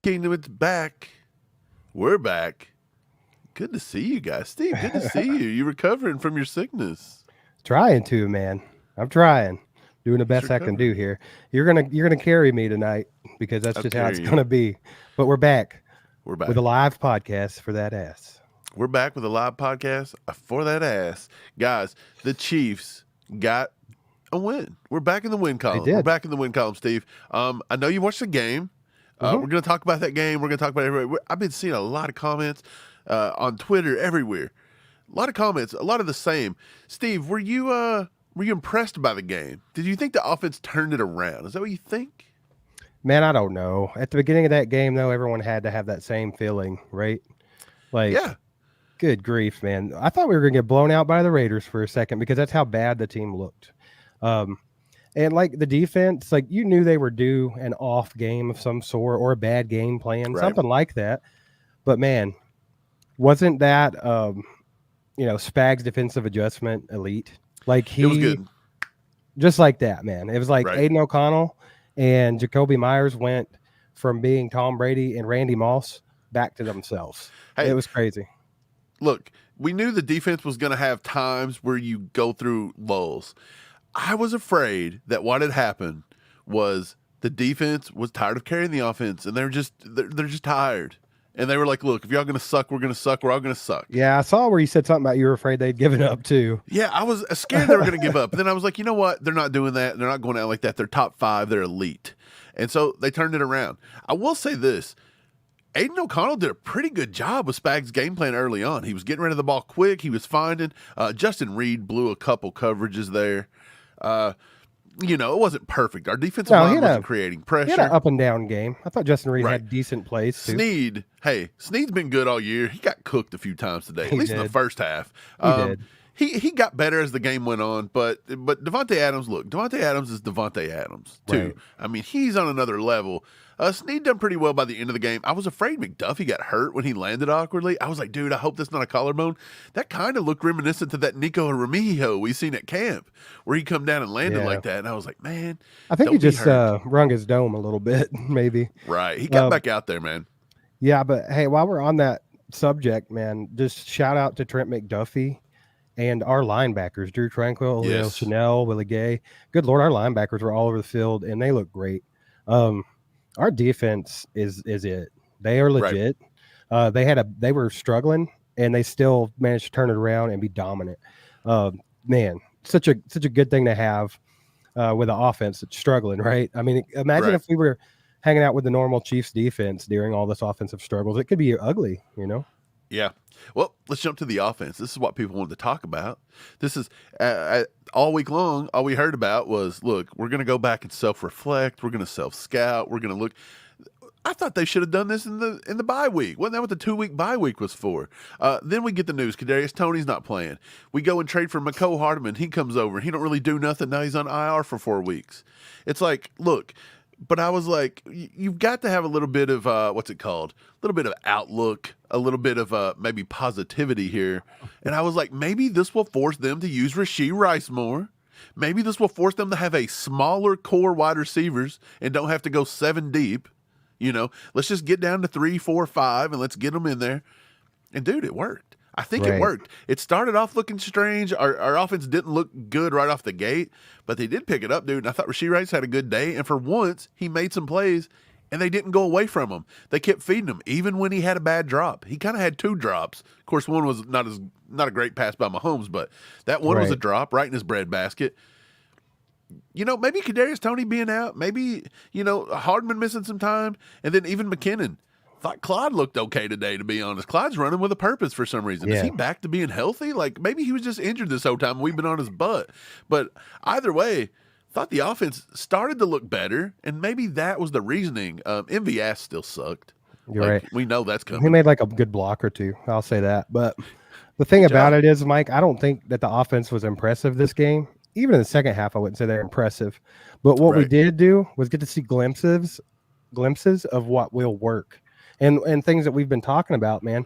Kingdom, it's back. We're back. Good to see you guys. Steve, good to see you. You recovering from your sickness. Trying to, man. I'm trying. Doing the He's best I can recovering. do here. You're gonna carry me tonight because that's I'll just how carry it's you. gonna be. But we're back We're with a back. live podcast for that ass. We're back with a live podcast for that ass. Guys, the Chiefs got a win. We're back in the win They column. We're did. back in the win column, Steve. I know you watched the game. Hmm. We're going to talk about that game. We're going to talk about everybody. I've been seeing a lot of comments on Twitter, everywhere. A lot of comments, a lot of the same. Steve, were you impressed by the game? Did you think the offense turned it around? Is that what you think? Man, I don't know. At the beginning of that game, though, everyone had to have that same feeling, right? Yeah, Like, good grief, man. I thought we were gonna get blown out by the Raiders for a second because that's how bad the team looked. Um, and like the defense, like you knew they were due an off game of some sort or a bad game plan, right. something like that. But man, wasn't that Spag's defensive adjustment elite? Like It was he good. just like that, man. It was like Right. Aiden O'Connell and Jacoby Myers went from being Tom Brady and Randy Moss back to themselves. It Hey, was crazy. look, we knew the defense was going to have times where you go through lulls. I was afraid that what had happened was the defense was tired of carrying the offense, and they're just tired. And they were like, "Look, if y'all gonna suck, we're gonna suck. We're all gonna suck." Yeah, I saw where you said something about you were afraid they'd given up too. Yeah, I was scared they were gonna give up. And then I was like, you know what? They're not doing that. They're not going out like that. They're top 5. They're elite. And so they turned it around. I will say this. Aiden O'Connell did a pretty good job with Spag's game plan early on. He was getting rid of the ball quick. He was finding. Justin Reed blew a couple coverages there. It wasn't perfect. Our defensive No, line wasn't creating he had an pressure. up and down game. I thought Justin Reed Right. had decent plays too. Sneed's been good all year. He got cooked a few times today, at He least in the did. first half. He did. He got better as the game went on, but Devontae Adams, Devontae Adams is Devontae Adams too. Right. I mean, he's on another level. Sneed done pretty well by the end of the game. I was afraid McDuffie got hurt when he landed awkwardly. I was like, dude, I hope that's not a collarbone. That kind of looked reminiscent to that Nico Remigio we seen at camp, where he come down and landed Yeah. like that. And I was like, man, I think don't he be just hurt. rung his dome a little bit, maybe. Right, he got Um, back out there, man. Yeah, but hey, while we're on that subject, man, just shout out to Trent McDuffie and our linebackers, Drew Tranquil, Yes. Chanel, Willie Gay. Good Lord, our linebackers were all over the field and they look great. Our defense is it. They are legit. They were struggling and they still managed to turn it around and be dominant. Man, such a good thing to have with an offense that's struggling, right? I mean, imagine Right. if we were hanging out with the normal Chiefs defense during all this offensive struggles. It could be ugly, Yeah. Well, let's jump to the offense. This is what people wanted to talk about. This is all week long. All we heard about was, look, we're going to go back and self-reflect. We're going to self-scout. We're going to look. I thought they should have done this in the bye week. Wasn't that what the 2-week bye week was for? Then we get the news. Kadarius Toney's not playing. We go and trade for McCole Hardman. He comes over. He don't really do nothing. Now he's on IR for 4 weeks. It's like, look. But I was like, you've got to have a little bit of, what's it called? A little bit of outlook, a little bit of maybe positivity here. And I was like, maybe this will force them to use Rashee Rice more. Maybe this will force them to have a smaller core wide receivers and don't have to go 7 deep. Let's just get down to 3, 4, 5, and let's get them in there. And, dude, it worked. I think it Right. worked. It started off looking strange. Our offense didn't look good right off the gate, but they did pick it up, dude. And I thought Rashee Rice had a good day. And for once, he made some plays, and they didn't go away from him. They kept feeding him, even when he had a bad drop. He kind of had 2 drops. Of course, one was not a great pass by Mahomes, but that one was a Right. drop right in his breadbasket. Maybe Kadarius Toney being out, maybe, Hardman missing some time, and then even McKinnon. Thought Clyde looked okay today, to be honest. Clyde's running with a purpose for some reason. Is Yeah. he back to being healthy? Like, maybe he was just injured this whole time and we've been on his butt. But either way, thought the offense started to look better, and maybe that was the reasoning. MVS still sucked. You're right. We know that's coming. He made like a good block or two. I'll say that. But the thing about it is, Mike, I don't think that the offense was impressive this game. Even in the second half, I wouldn't say they're impressive. But what we Right. did do was get to see glimpses of what will work. And things that we've been talking about, man.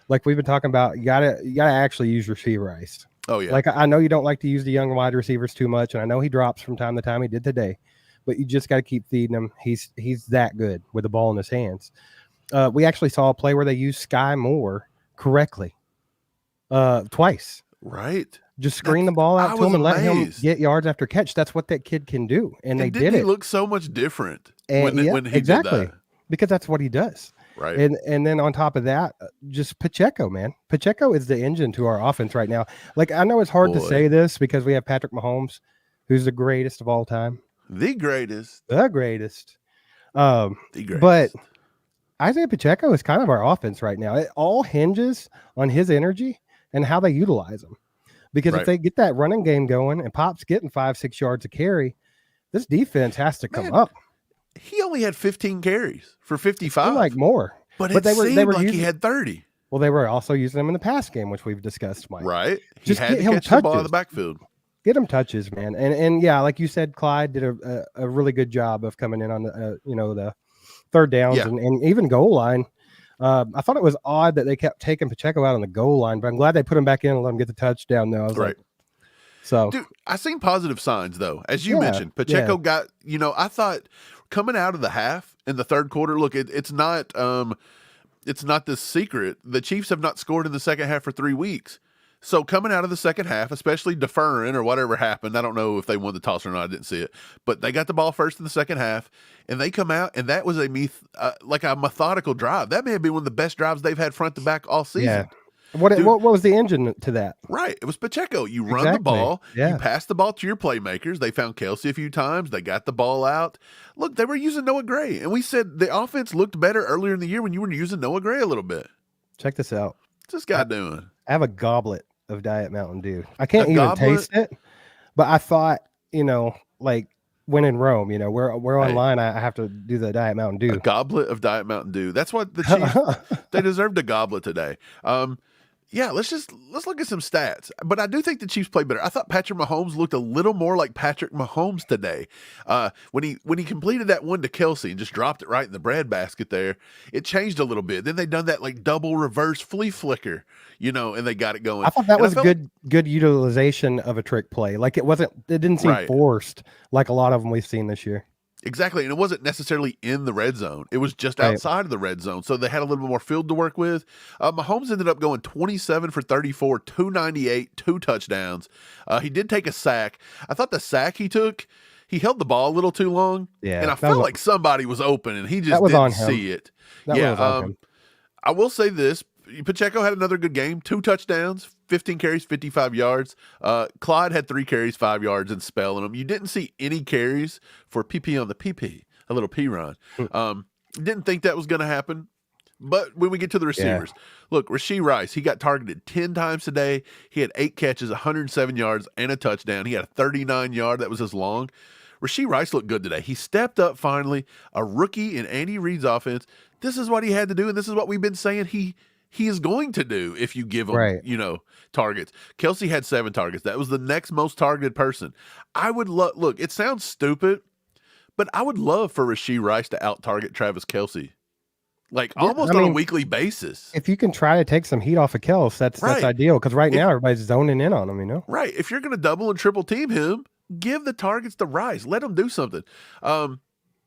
Like we've been talking about, you gotta actually use Rashee Rice. Oh, yeah. Like I know you don't like to use the young wide receivers too much, and I know he drops from time to time. He did today, but you just got to keep feeding him. He's that good with the ball in his hands. We actually saw a play where they used Sky Moore correctly twice. Right. Just screen the ball I out to was him and let him amazed. get yards after catch. That's what that kid can do, and they didn't did he it. look so much different And when he did that? Because that's what he does. Right. And then on top of that, just Pacheco, man. Pacheco is the engine to our offense right now. Like, I know it's hard to say this because we have Patrick Mahomes, who's the greatest of all time. The greatest. The greatest. The greatest. But Isaiah Pacheco is kind of our offense right now. It all hinges on his energy and how they utilize him. Because if they get that running game going and Pop's getting 5-6 yards a carry, this defense has to come up. He only had 15 carries for 55. Like more. But they were like he had 30. Well, they were also using him in the pass game, which we've discussed, Mike. Right. Just he had get to him catch touches. the ball in the backfield. Get him touches, man. And yeah, like you said, Clyde did a really good job of coming in on the the third downs and even goal line. I thought it was odd that they kept taking Pacheco out on the goal line, but I'm glad they put him back in and let him get the touchdown, though. I was like, so. Dude, I seen positive signs, though. As you mentioned, Pacheco got, I thought coming out of the half in the third quarter, look, it's not this secret. The Chiefs have not scored in the second half for 3 weeks. So coming out of the second half, especially deferring or whatever happened, I don't know if they won the toss or not. I didn't see it, but they got the ball first in the second half, and they come out, and that was a methodical drive. That may have been one of the best drives they've had front to back all season. Yeah. What was the engine to that? Right. It was Pacheco. You run the ball. Yeah. You pass the ball to your playmakers. They found Kelsey a few times. They got the ball out. Look, they were using Noah Gray, and we said the offense looked better earlier in the year when you were using Noah Gray a little bit. Check this out. What's this guy doing? I have a goblet of Diet Mountain Dew. I can't even taste it, but I thought, like when in Rome, we're online. I have to do the Diet Mountain Dew. A goblet of Diet Mountain Dew. That's what the Chiefs, they deserved a goblet today. Yeah, let's look at some stats. But I do think the Chiefs played better. I thought Patrick Mahomes looked a little more like Patrick Mahomes today. When he completed that one to Kelsey and just dropped it right in the bread basket there, it changed a little bit. Then they done that like double reverse flea flicker, and they got it going. I thought that was good utilization of a trick play. Like it didn't seem forced like a lot of them we've seen this year. Exactly, and it wasn't necessarily in the red zone. It was just outside of the red zone, so they had a little bit more field to work with. Mahomes ended up going 27 for 34, 298, 2 touchdowns. He did take a sack. I thought the sack he took, he held the ball a little too long, and I felt like somebody was open, and he just didn't see it. I will say this. Pacheco had another good game, 2 touchdowns, 15 carries, 55 yards. Clyde had 3 carries, 5 yards, and spelling them. You didn't see any carries for PP on the PP, a little P run. Didn't think that was going to happen. But when we get to the receivers, look, Rashee Rice, he got targeted 10 times today. He had 8 catches, 107 yards, and a touchdown. He had a 39-yard. That was his long. Rashee Rice looked good today. He stepped up finally, a rookie in Andy Reid's offense. This is what he had to do, and this is what we've been saying he is going to do if you give him, targets. Kelsey had 7 targets. That was the next most targeted person. I would look, it sounds stupid, but I would love for Rashee Rice to out-target Travis Kelsey. Almost on a weekly basis. If you can try to take some heat off of Kels, that's ideal. Because now everybody's zoning in on him, Right. If you're going to double and triple team him, give the targets to Rice. Let him do something.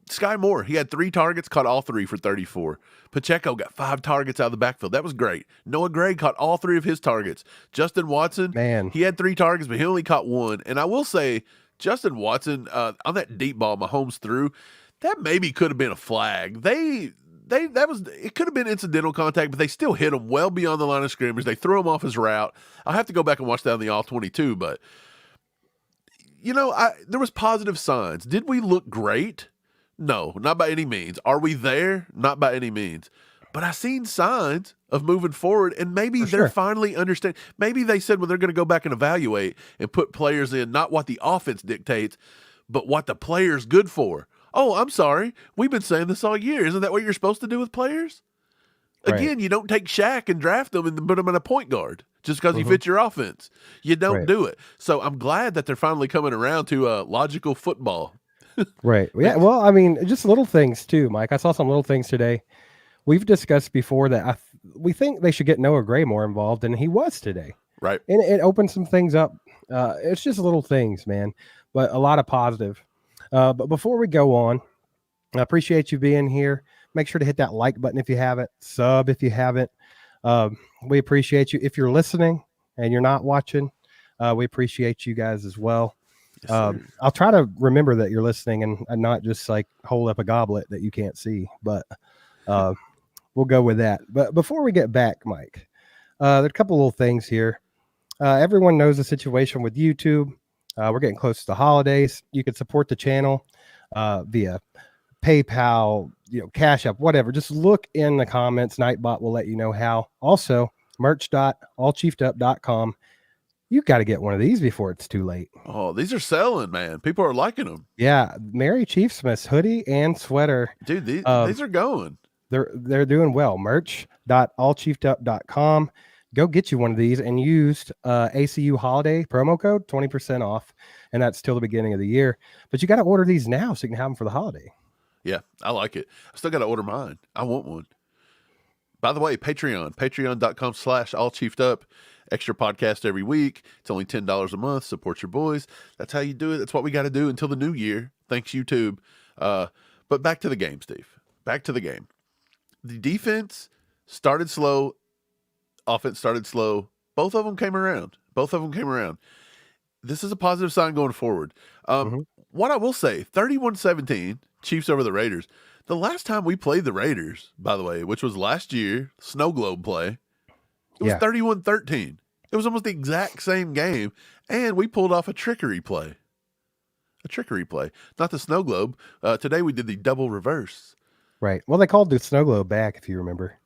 Sky Moore, he had 3 targets, caught all 3 for 34. Pacheco got 5 targets out of the backfield. That was great. Noah Gray caught all 3 of his targets. Justin Watson, he had 3 targets, but he only caught 1. And I will say, Justin Watson, on that deep ball Mahomes threw, that maybe could have been a flag. It could have been incidental contact, but they still hit him well beyond the line of scrimmage. They threw him off his route. I'll have to go back and watch that on the All-22, but there was positive signs. Did we look great? No, not by any means. Are we there? Not by any means. But I seen signs of moving forward, and maybe they're finally understanding. Maybe they said, well, they're going to go back and evaluate and put players in, not what the offense dictates, but what the player's good for. Oh, I'm sorry. We've been saying this all year. Isn't that what you're supposed to do with players? Again, you don't take Shaq and draft them and put them in a point guard just because he fits your offense. You don't do it. So I'm glad that they're finally coming around to logical football. Right. Yeah. Well, I mean, just little things too, Mike. I saw some little things today. We've discussed before that we think they should get Noah Gray more involved, and he was today. Right. And it opened some things up. It's just little things, man, but a lot of positive. But before we go on, I appreciate you being here. Make sure to hit that like button if you haven't, sub if you haven't. We appreciate you. If you're listening and you're not watching, we appreciate you guys as well. Yes, sir. I'll try to remember that you're listening and not just like hold up a goblet that you can't see, but we'll go with that. But before we get back, Mike, there are a couple little things here. Everyone knows the situation with YouTube. We're getting close to the holidays. You can support the channel via PayPal, Cash App, whatever. Just look in the comments. Nightbot will let you know how. Also, merch.allchiefedup.com. You got to get one of these before it's too late. Oh, these are selling, man. People are liking them. Yeah, Merry Chiefsmas hoodie and sweater. Dude, these are going. They're doing well. Merch.allchiefedup.com. Go get you one of these and use ACU holiday promo code, 20% off. And that's till the beginning of the year. But you got to order these now so you can have them for the holiday. Yeah, I like it. I still got to order mine. I want one. By the way, patreon.com/allchiefedup. Extra podcast every week. It's only $10 a month. Support your boys. That's how you do it. That's what we got to do until the new year. Thanks, YouTube. But back to the game, Steve. Back to the game. The defense started slow. Offense started slow. Both of them came around. This is a positive sign going forward. What I will say, 31-17, Chiefs over the Raiders. The last time we played the Raiders, by the way, which was last year, Snow Globe play, it was 31-13. It was almost the exact same game, and we pulled off a trickery play. Not the Snow Globe. Today we did the double reverse. Right. Well, they called the Snow Globe back, if you remember.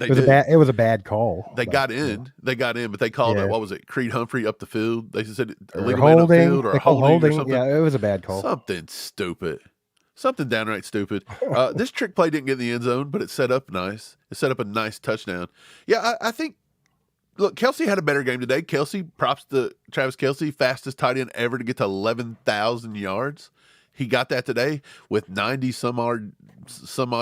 It was a bad call. They got in, but they called it. What was it? Creed Humphrey up the field. They said illegal holding, man upfield or holding or something. Yeah, it was a bad call. Something stupid. Something downright stupid. This trick play didn't get in the end zone, but it set up nice. It set up a nice touchdown. Yeah, I think. Look, Kelsey had a better game today. Props to Travis Kelce, fastest tight end ever to get to 11,000 yards. He got that today with 90 some odd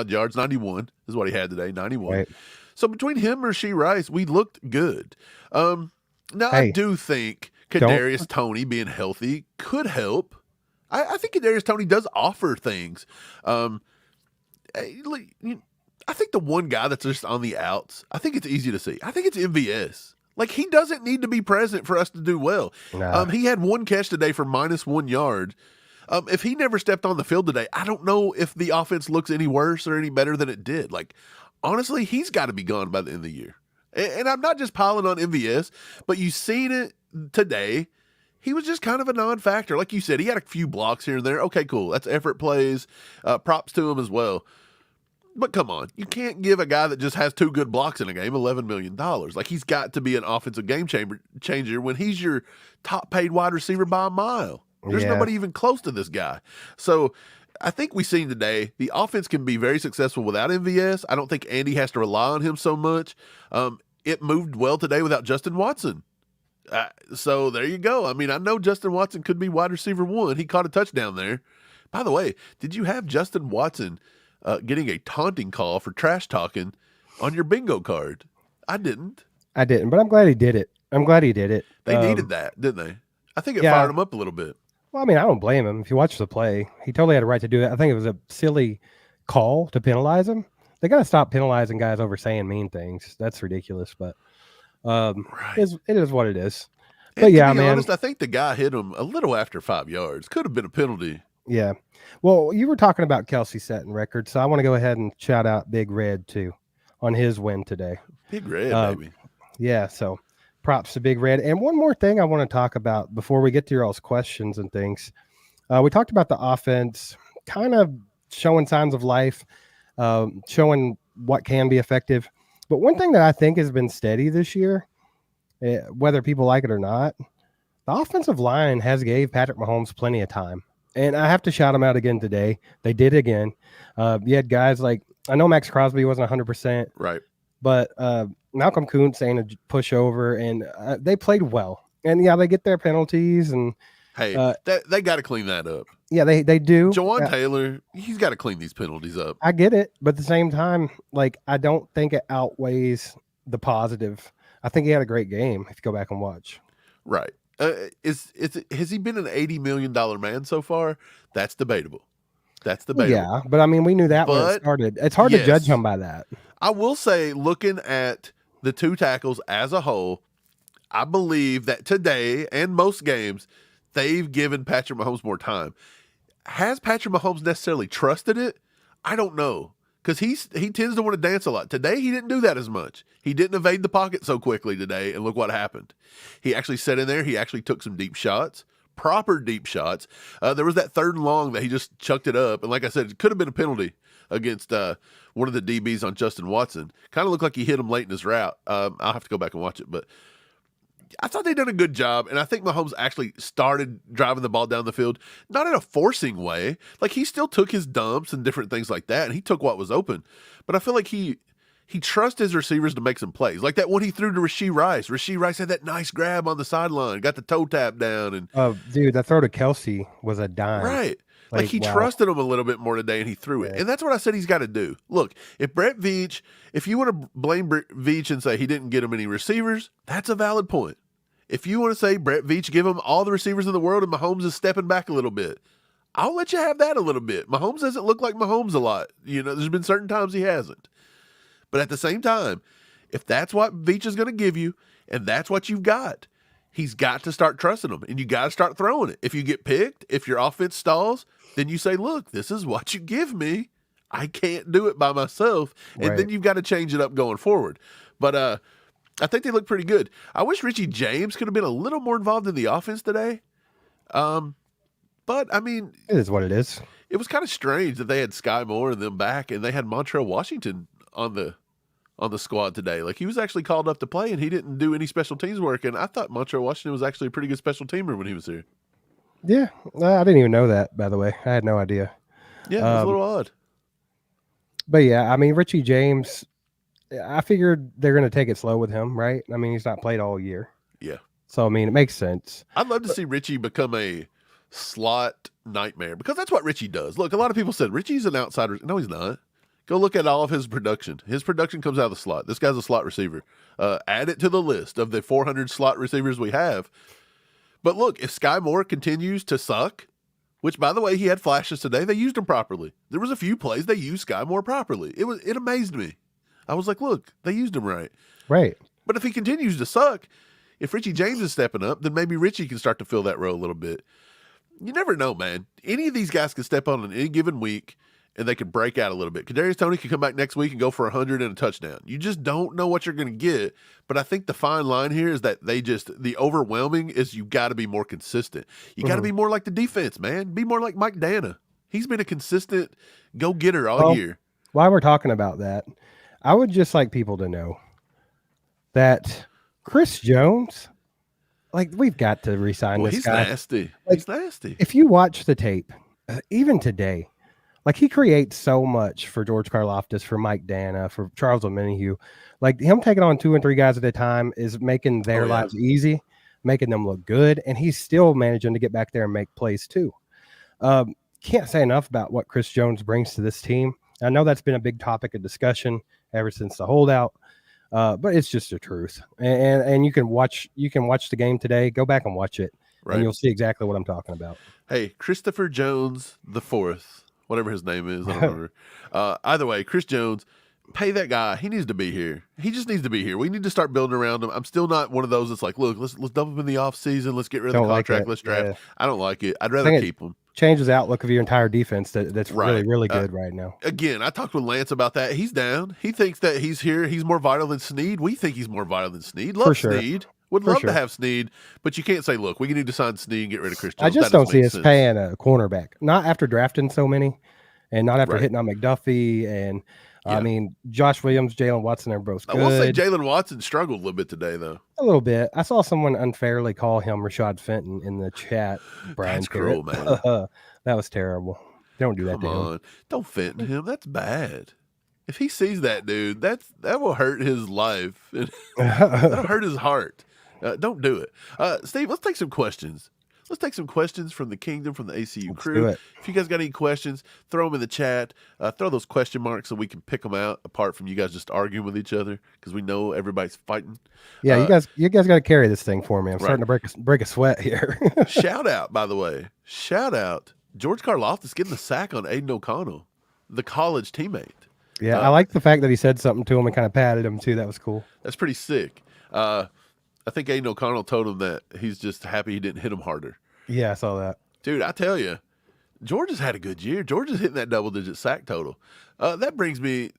yards. 91 is what he had today. 91. Right. So between him and Rashee Rice, we looked good. Now I do think Kadarius Toney being healthy could help. I think Kadarius Toney does offer things. I think the one guy that's just on the outs, I think it's easy to see. I think it's MVS. Like, he doesn't need to be present for us to do well. Nah. He had one catch today for -1 yard. If he never stepped on the field today, I don't know if the offense looks any worse or any better than it did. Like, honestly, he's got to be gone by the end of the year. And I'm not just piling on MVS, but you've seen it today. He was just kind of a non-factor. Like you said, he had a few blocks here and there. Okay, cool. That's effort plays. Props to him as well. But come on, you can't give a guy that just has 2 good blocks in a game $11 million. Like, he's got to be an offensive game changer when he's your top-paid wide receiver by a mile. There's nobody even close to this guy. So I think we've seen today the offense can be very successful without MVS. I don't think Andy has to rely on him so much. It moved well today without Justin Watson. So there you go. I mean, I know Justin Watson could be wide receiver 1. He caught a touchdown there. By the way, did you have Justin Watson getting a taunting call for trash talking on your bingo card? I didn't, but I'm glad he did it. They needed that, didn't they? I think it fired him up a little bit. Well, I mean, I don't blame him. If you watch the play, he totally had a right to do that. I think it was a silly call to penalize him. They got to stop penalizing guys over saying mean things. That's ridiculous, but it is what it is. But yeah, to be honest, I think the guy hit him a little after 5 yards. Could have been a penalty. Yeah. Well, you were talking about Kelsey setting records, so I want to go ahead and shout out Big Red too on his win today. Big Red, baby. Yeah, so props to Big Red. And one more thing I want to talk about before we get to your all's questions and things. We talked about the offense kind of showing signs of life, showing what can be effective. But one thing that I think has been steady this year, whether people like it or not, the offensive line has gave Patrick Mahomes plenty of time. And I have to shout them out again today. They did again. You had guys like, I know Max Crosby wasn't 100%. Right. But Malcolm Kuntz ain't a pushover, and they played well. And, yeah, they get their penalties. And hey, they got to clean that up. Yeah, they do. Jawan Taylor, he's got to clean these penalties up. I get it. But at the same time, like, I don't think it outweighs the positive. I think he had a great game if you go back and watch. Right. Has he been an $80 million man so far? That's debatable. That's debatable. Yeah, but I mean, we knew that when it But, started. It's hard to judge yes. him by that. I will say, looking at the two tackles as a whole, I believe that today and most games, they've given Patrick Mahomes more time. Has Patrick Mahomes necessarily trusted it? I don't know. Because he tends to want to dance a lot. Today, he didn't do that as much. He didn't evade the pocket so quickly today, and look what happened. He actually sat in there. He actually took some deep shots, proper deep shots. There was that 3rd and long that he just chucked it up. And like I said, it could have been a penalty against one of the DBs on Justin Watson. Kind of looked like he hit him late in his route. I'll have to go back and watch it. But I thought they did a good job, and I think Mahomes actually started driving the ball down the field, not in a forcing way. Like, he still took his dumps and different things like that, and he took what was open. But I feel like he trusts his receivers to make some plays. Like that one he threw to Rashee Rice. Rashee Rice had that nice grab on the sideline, got the toe tap down. And dude, that throw to Kelsey was a dime. Right. Like he trusted him a little bit more today, and he threw it. And that's what I said he's got to do. Look, if you want to blame Veach and say he didn't get him any receivers, that's a valid point. If you want to say Brett Veach give him all the receivers in the world and Mahomes is stepping back a little bit, I'll let you have that a little bit. Mahomes doesn't look like Mahomes a lot. There's been certain times he hasn't. But at the same time, if that's what Veach is going to give you and that's what you've got, he's got to start trusting him, and you got to start throwing it. If you get picked, if your offense stalls, then you say, look, this is what you give me. I can't do it by myself. And then you've got to change it up going forward. But I think they look pretty good. I wish Richie James could have been a little more involved in the offense today. But, I mean, it is what it is. It was kind of strange that they had Sky Moore and them back, and they had Montrell Washington on the squad today. Like, he was actually called up to play, and he didn't do any special teams work. And I thought Montrell Washington was actually a pretty good special teamer when he was here. Yeah, I didn't even know that, by the way. I had no idea. Yeah, it was a little odd. But, yeah, I mean, Richie James, I figured they're going to take it slow with him, right? I mean, he's not played all year. Yeah. So, I mean, it makes sense. I'd love to see Richie become a slot nightmare, because that's what Richie does. Look, a lot of people said Richie's an outsider. No, he's not. Go look at all of his production. His production comes out of the slot. This guy's a slot receiver. Add it to the list of the 400 slot receivers we have. But look, if Sky Moore continues to suck, which, by the way, he had flashes today, they used him properly. There was a few plays they used Sky Moore properly. It amazed me. I was like, look, they used him right. Right. But if he continues to suck, if Richie James is stepping up, then maybe Richie can start to fill that role a little bit. You never know, man. Any of these guys can step on any given week, and they could break out a little bit. Kadarius Toney could come back next week and go for 100 and a touchdown. You just don't know what you're going to get. But I think the fine line here is that the overwhelming is you got to be more consistent. You got to be more like the defense, man. Be more like Mike Dana. He's been a consistent go-getter all year. While we're talking about that, I would just like people to know that Chris Jones, like, we've got to re-sign this guy. He's nasty. Like, he's nasty. If you watch the tape, even today, like, he creates so much for George Karlaftis, for Mike Dana, for Charles Omenihu. Like, him taking on 2 and 3 guys at a time is making their lives easy, making them look good, and he's still managing to get back there and make plays too. Can't say enough about what Chris Jones brings to this team. I know that's been a big topic of discussion ever since the holdout, but it's just the truth. And you can watch the game today. Go back and watch it, and you'll see exactly what I'm talking about. Hey, Christopher Jones the Fourth. Whatever his name is, I don't remember. Either way, Chris Jones, pay that guy. He needs to be here. He just needs to be here. We need to start building around him. I'm still not one of those that's like, look, let's dump him in the offseason. Let's get rid of the contract. Let's draft. Yeah. I don't like it. I'd rather keep him. Changes the outlook of your entire defense. That's really, really good right now. Again, I talked with Lance about that. He's down. He thinks that he's here. He's more vital than Snead. We think he's more vital than Snead. Love Snead. Would love to have Snead, but you can't say, look, we need to sign Snead and get rid of Chris Jones. I just don't see us paying a cornerback. Not after drafting so many. And not after hitting on McDuffie and, I mean, Josh Williams, Jalen Watson are both good. I will say Jalen Watson struggled a little bit today, though. A little bit. I saw someone unfairly call him Rashad Fenton in the chat. Brian, that's cruel, man. That was terrible. Don't do that to him. Don't Fenton him. That's bad. If he sees that dude, that will hurt his life. That'll hurt his heart. Don't do it. Steve, let's take some questions. Let's take some questions from the kingdom, from the ACU crew. If you guys got any questions, throw them in the chat. Throw those question marks so we can pick them out, apart from you guys just arguing with each other, because we know everybody's fighting. Yeah, you guys got to carry this thing for me. I'm starting to break a sweat here. Shout out, by the way. Shout out George Karlaftis getting the sack on Aiden O'Connell, the college teammate. Yeah, I like the fact that he said something to him and kind of patted him too. That was cool. That's pretty sick. I think Aiden O'Connell told him that he's just happy he didn't hit him harder. Yeah, I saw that. Dude, I tell you, Georgia's had a good year. Georgia's hitting that double-digit sack total. That brings me,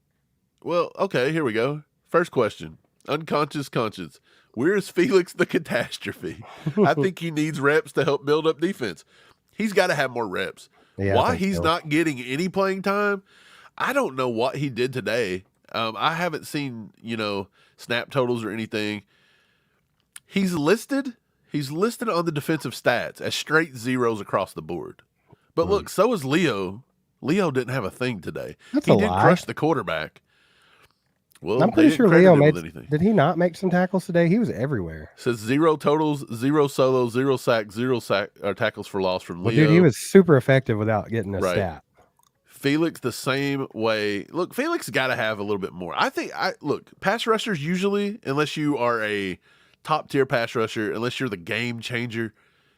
well, okay, here we go. First question, unconscious conscience. Where is Felix the catastrophe? I think he needs reps to help build up defense. He's got to have more reps. Yeah, Why he's not getting any playing time, I don't know what he did today. I haven't seen, snap totals or anything. He's listed on the defensive stats as straight zeros across the board. But look, so is Leo. Leo didn't have a thing today. That's he a did lie. crush the quarterback. Well, I'm pretty sure Leo made. Did he not make some tackles today? He was everywhere. Says 0 totals, 0 solos, 0 sacks, 0 tackles for loss from Leo. Dude, he was super effective without getting a stat. Felix the same way. Look, Felix got to have a little bit more. Look, pass rushers usually, unless you are a top tier pass rusher, unless you're the game changer,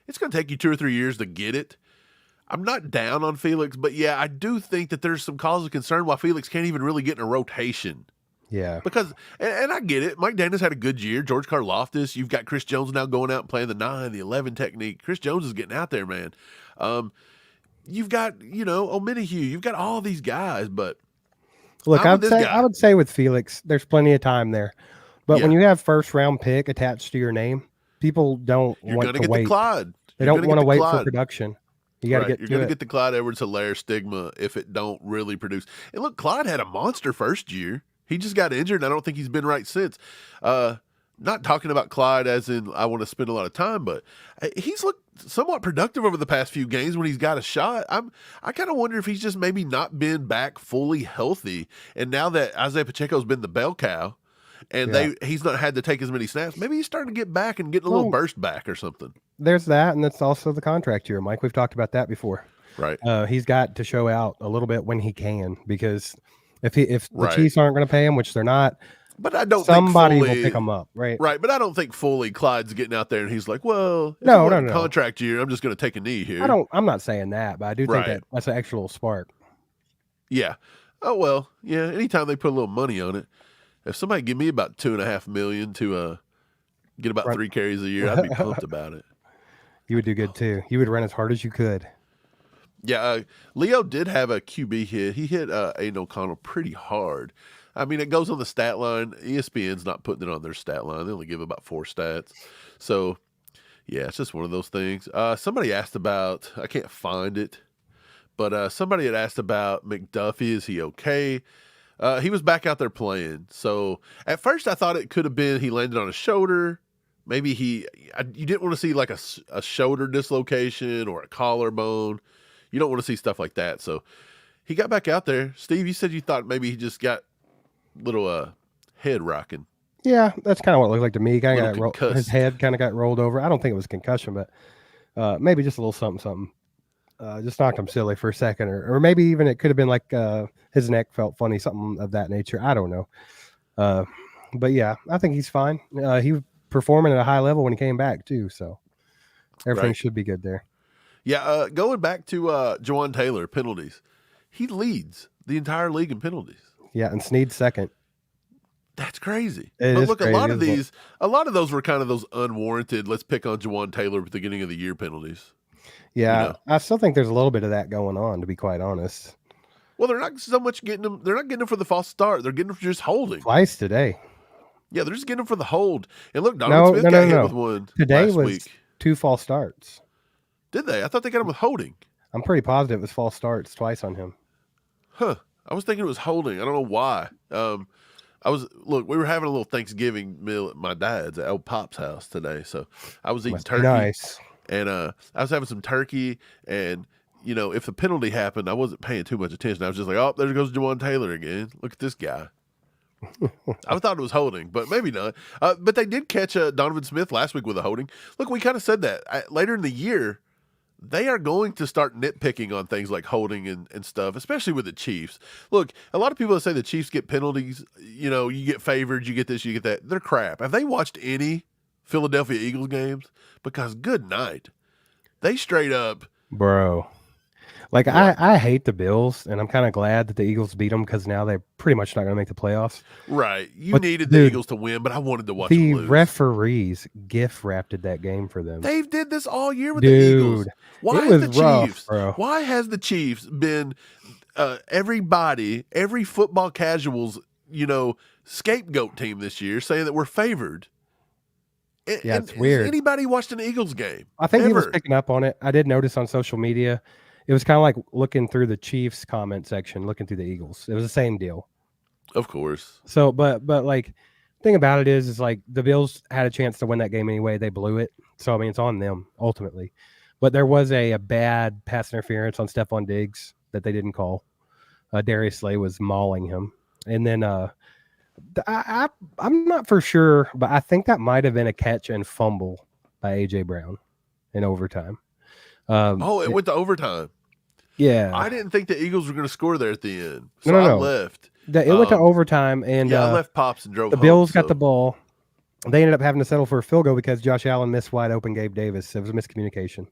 it's going to take you 2 or 3 years to get it. I'm not down on Felix, but yeah, I do think that there's some cause of concern why Felix can't even really get in a rotation. Yeah. Because, and I get it, Mike Dennis had a good year. George Karlaftis, you've got Chris Jones now going out and playing the 9, the 11 technique. Chris Jones is getting out there, man. You've got, Omenihu, you've got all these guys, but look, I would say with Felix, there's plenty of time there. But when you have first round pick attached to your name, people don't want to wait. They don't want to wait for production. You got to get. You're going to get the Clyde Edwards-Helaire stigma if it don't really produce. And look, Clyde had a monster first year. He just got injured, and I don't think he's been right since. Not talking about Clyde as in I want to spend a lot of time, but he's looked somewhat productive over the past few games when he's got a shot. I kind of wonder if he's just maybe not been back fully healthy, and now that Isaiah Pacheco's been the bell cow, and he's not had to take as many snaps, maybe he's starting to get back and getting a little burst back or something. There's that, and that's also the contract year, Mike. We've talked about that before. Right. He's got to show out a little bit when he can, because if the Chiefs aren't going to pay him, which they're not, but I don't somebody think fully, will pick him up, right? Right, but I don't think fully Clyde's getting out there and he's like, well, no. Contract year, I'm just going to take a knee here. I'm not saying that, but I do think that's an extra little spark. Yeah. Oh well, yeah. Anytime they put a little money on it, if somebody give me about $2.5 million to get about 3 carries a year, I'd be pumped about it. You would do good too. You would run as hard as you could. Yeah, Leo did have a QB hit. He hit Aiden O'Connell pretty hard. I mean, it goes on the stat line. ESPN's not putting it on their stat line. They only give about 4 stats. So, yeah, it's just one of those things. Somebody asked about, I can't find it, but somebody had asked about McDuffie. Is he okay? He was back out there playing. So, at first I thought it could have been he landed on his shoulder. Maybe you didn't want to see like a shoulder dislocation or a collarbone. You don't want to see stuff like that. So he got back out there. Steve, you said you thought maybe he just got a little head rocking. Yeah, that's kind of what it looked like to me. His head kind of got rolled over. I don't think it was concussion, but maybe just a little something. Just knocked him silly for a second. Or maybe even it could have been like his neck felt funny, something of that nature. I don't know. But yeah, I think he's fine. He was performing at a high level when he came back too. So everything should be good there. Yeah, going back to Jawan Taylor, penalties. He leads the entire league in penalties. Yeah, and Snead's second. That's crazy. But look, a lot of those were kind of those unwarranted, let's pick on Jawan Taylor at the beginning of the year penalties. Yeah, I still think there's a little bit of that going on, to be quite honest. Well, they're not so much getting them. They're not getting them for the false start. They're getting them for just holding. Twice today. Yeah, they're just getting them for the hold. And look, Donovan Smith got hit with one today last was week. 2 false starts. Did they? I thought they got him with holding. I'm pretty positive it was false starts twice on him. Huh. I was thinking it was holding. I don't know why. We were having a little Thanksgiving meal at my dad's at old Pop's house today. So I was eating turkey. Nice. And I was having some turkey, and if the penalty happened, I wasn't paying too much attention. I was just like, oh, there goes Jawan Taylor again. Look at this guy. I thought it was holding, but maybe not. But they did catch Donovan Smith last week with a holding. Look, we kind of said that later in the year, they are going to start nitpicking on things like holding and stuff, especially with the Chiefs. Look, a lot of people that say the Chiefs get penalties, you get favored, you get this, you get that. They're crap. Have they watched any Philadelphia Eagles games? Because good night. They straight up. Bro. Like Right. I hate the Bills, and I'm kind of glad that the Eagles beat them because now they're pretty much not going to make the playoffs. Right. You But needed the dude, Eagles to win, but I wanted to watch them the lose. referees gift wrapped that game for them. They did this all year with the Eagles. Dude, Why it has was the rough, Chiefs? bro. Why has the Chiefs been every football casuals, scapegoat team this year, saying that we're favored? Yeah, And it's has weird. anybody watched an Eagles game? I think he was Ever? picking up on it. I did notice on social media. It was kind of like looking through the Chiefs comment section, looking through the Eagles. It was the same deal. Of course. So, but like, thing about it is like the Bills had a chance to win that game anyway. They blew it. So I mean, it's on them ultimately. But there was a bad pass interference on Stephon Diggs that they didn't call. Darius Slay was mauling him, and then I'm not for sure, but I think that might have been a catch and fumble by AJ Brown in overtime. It went to overtime. Yeah, I didn't think the Eagles were going to score there at the end, so no. I left. It went to overtime, and I left Pops and drove the home. Bills got the ball. They ended up having to settle for a field goal because Josh Allen missed wide open Gabe Davis. It was a miscommunication.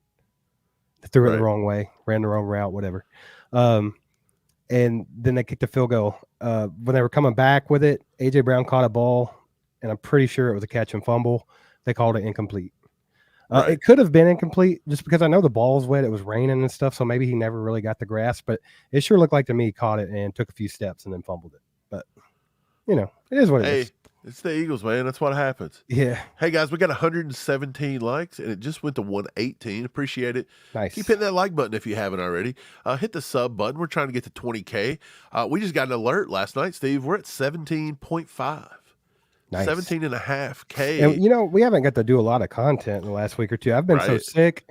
They threw it the wrong way, ran the wrong route, whatever. And then they kicked the field goal. When they were coming back with it, AJ Brown caught a ball, and I'm pretty sure it was a catch and fumble. They called it incomplete. It could have been incomplete just because I know the ball was wet. It was raining and stuff, so maybe he never really got the grasp. But it sure looked like to me he caught it and took a few steps and then fumbled it. But, it is what it is. It's the Eagles, man. That's what happens. Yeah. Hey, guys, we got 117 likes, and it just went to 118. Appreciate it. Nice. Keep hitting that like button if you haven't already. Hit the sub button. We're trying to get to 20K. We just got an alert last night, Steve. We're at 17.5. Nice. 17.5K. And, we haven't got to do a lot of content in the last week or two. I've been so sick,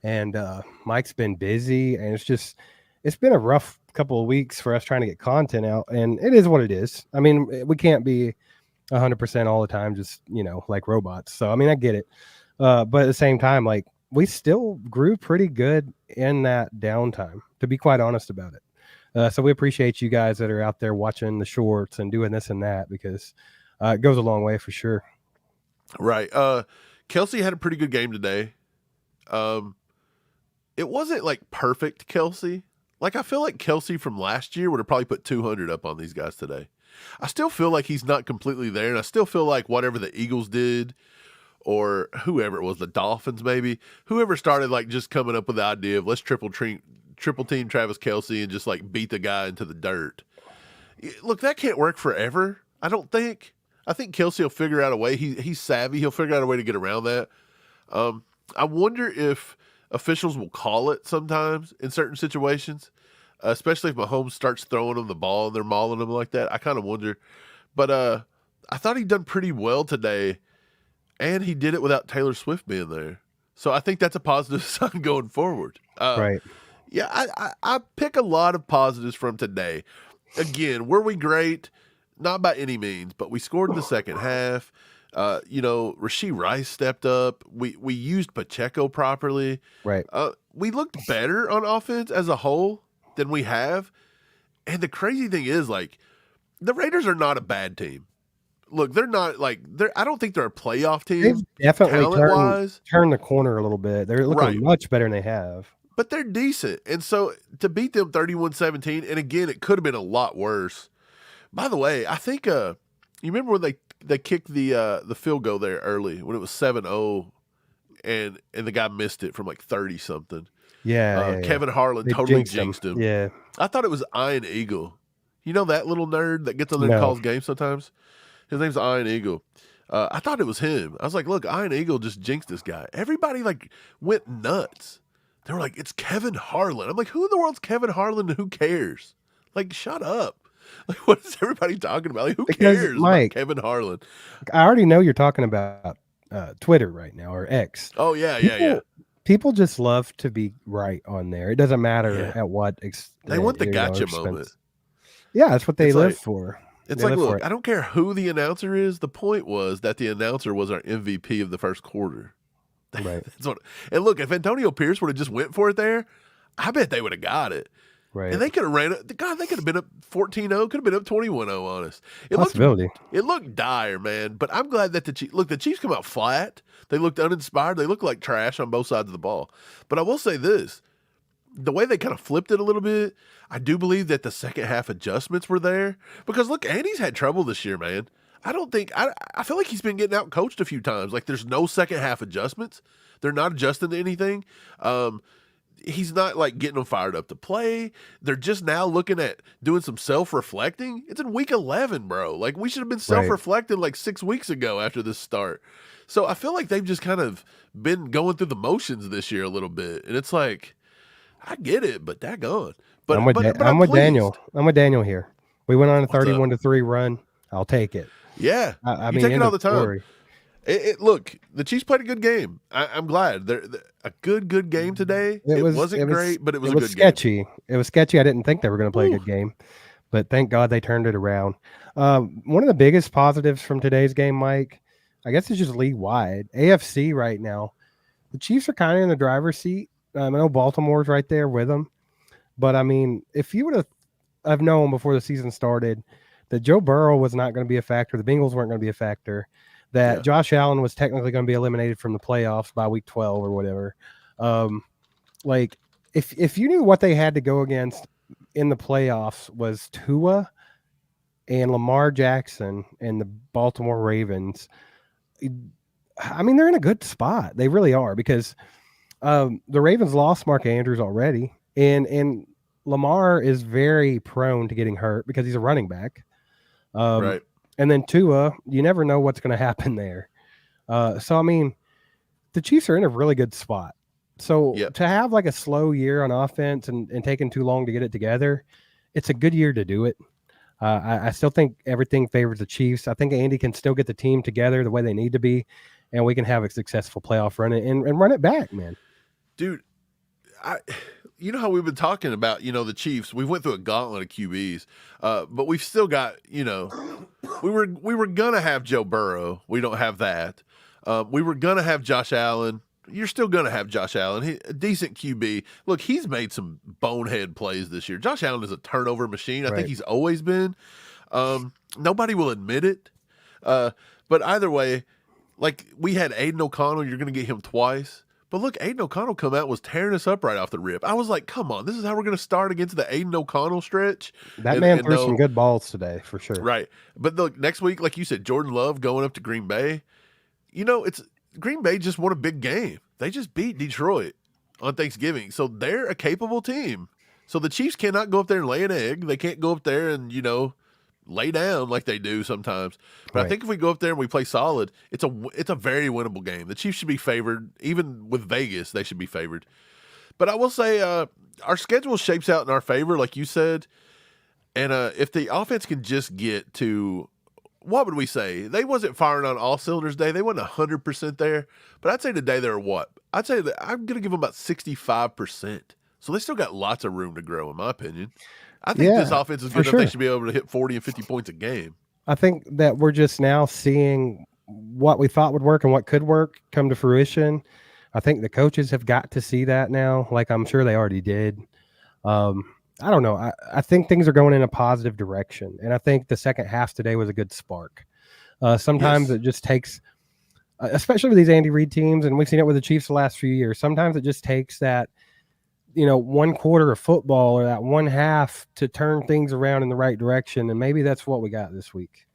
and Mike's been busy, and it's been a rough couple of weeks for us trying to get content out, and it is what it is. I mean, we can't be 100% all the time, just, like robots. So, I mean, I get it. But at the same time, like, we still grew pretty good in that downtime, to be quite honest about it. So we appreciate you guys that are out there watching the shorts and doing this and that, because it goes a long way for sure. Right. Kelsey had a pretty good game today. It wasn't like perfect Kelsey. Like, I feel like Kelsey from last year would have probably put 200 up on these guys today. I still feel like he's not completely there, and I still feel like whatever the Eagles did, or whoever it was, the Dolphins maybe, whoever started like just coming up with the idea of let's triple team Travis Kelsey and just like beat the guy into the dirt. Look, that can't work forever, I don't think. I think Kelsey will figure out a way. He's savvy. He'll figure out a way to get around that. I wonder if officials will call it sometimes in certain situations. Especially if Mahomes starts throwing them the ball and they're mauling them like that. I kind of wonder. But I thought he'd done pretty well today, and he did it without Taylor Swift being there. So I think that's a positive sign going forward. Right. Yeah, I pick a lot of positives from today. Again, were we great? Not by any means, but we scored in the second half. Rashee Rice stepped up. We used Pacheco properly. Right. We looked better on offense as a whole than we have. And the crazy thing is, like, the Raiders are not a bad team. Look, they're not like I don't think they're a playoff team. They've definitely turned the corner a little bit. They're looking much better than they have. But they're decent. And so to beat them 31-17, and again, it could have been a lot worse. By the way, I think you remember when they kicked the field goal there early when it was 7-0 and the guy missed it from like 30 something. Yeah, Kevin Harlan totally jinxed him. Yeah. I thought it was Ian Eagle. You know that little nerd that gets on there and calls games sometimes? His name's Ian Eagle. I thought it was him. I was like, look, Ian Eagle just jinxed this guy. Everybody like went nuts. They were like, it's Kevin Harlan. I'm like, who in the world's Kevin Harlan and who cares? Like, shut up. Like, what is everybody talking about? Like, who cares about Kevin Harlan? I already know you're talking about Twitter right now, or X. Oh, yeah. People just love to be right on there. It doesn't matter at what extent. They want the gotcha moment. Yeah, that's what they live for. It's like, look, I don't care who the announcer is. The point was that the announcer was our MVP of the first quarter. Right. And look, if Antonio Pierce would have just went for it there, I bet they would have got it. Right. And they could have ran it. God, they could have been up 14-0, could have been up 21-0 on us. Possibility. It looked dire, man. But I'm glad that the Chiefs come out flat. They looked uninspired. They looked like trash on both sides of the ball. But I will say this. the way they kind of flipped it a little bit, I do believe that the second half adjustments were there because look, Andy's had trouble this year, man. I feel like he's been getting out coached a few times. Like there's no second half adjustments. They're not adjusting to anything. He's not like getting them fired up to play. They're just now looking at doing some self-reflecting. It's in week 11, bro. Like we should have been self-reflecting like 6 weeks ago after this start. So I feel like they've just kind of been going through the motions this year a little bit. And it's like, I get it, but daggone. But I'm with, I'm with Daniel. I'm with Daniel here. We went on a 31-3 run. I'll take it. Yeah. I mean, take it all the time. Look, the Chiefs played a good game. I'm glad. They're a good game today. It wasn't great, but it was a good sketchy. game. It was sketchy. I didn't think they were going to play a good game, but thank God they turned it around. One of the biggest positives from today's game, Mike, I guess it's just league-wide. AFC right now, the Chiefs are kind of in the driver's seat. I know Baltimore's right there with them. But, I mean, if you would have known before the season started that Joe Burrow was not going to be a factor, the Bengals weren't going to be a factor, that Josh Allen was technically going to be eliminated from the playoffs by week 12 or whatever. Like, if you knew what they had to go against in the playoffs was Tua and Lamar Jackson and the Baltimore Ravens, I mean, they're in a good spot. They really are because the Ravens lost Mark Andrews already, and Lamar is very prone to getting hurt because he's a running back. Right. And then Tua, you never know what's going to happen there. So, I mean, the Chiefs are in a really good spot. So to have like a slow year on offense and taking too long to get it together, it's a good year to do it. I still think everything favors the Chiefs. I think Andy can still get the team together the way they need to be, and we can have a successful playoff run and run it back, man. Dude, you know how we've been talking about, the Chiefs. We went through a gauntlet of QBs, but we've still got, we were gonna have Joe Burrow. We don't have that. We were gonna have Josh Allen. You're still gonna have Josh Allen. A decent QB. Look, he's made some bonehead plays this year. Josh Allen is a turnover machine. I think he's always been. Nobody will admit it. But either way, like we had Aiden O'Connell. You're gonna get him twice. But look, Aiden O'Connell come out and was tearing us up right off the rip. I was like, come on, this is how we're going to start against the Aiden O'Connell stretch. That man threw some good balls today, for sure. Right. But look, next week, like you said, Jordan Love going up to Green Bay. It's Green Bay just won a big game. They just beat Detroit on Thanksgiving. So they're a capable team. So the Chiefs cannot go up there and lay an egg. They can't go up there and, lay down like they do sometimes. But I think if we go up there and we play solid, it's a very winnable game. The Chiefs should be favored. Even with Vegas, they should be favored. But I will say our schedule shapes out in our favor, like you said. And if the offense can just get to, what would we say? They wasn't firing on all cylinders today. They wasn't 100% there. But I'd say today they're what? I'd say that I'm going to give them about 65%. So they still got lots of room to grow, in my opinion. I think this offense is good enough. They should be able to hit 40 and 50 points a game. I think that we're just now seeing what we thought would work and what could work come to fruition. I think the coaches have got to see that now, like I'm sure they already did. I don't know. I think things are going in a positive direction, and I think the second half today was a good spark. Sometimes it just takes, especially with these Andy Reid teams, and we've seen it with the Chiefs the last few years, sometimes it just takes that, one quarter of football or that one half to turn things around in the right direction. And maybe that's what we got this week.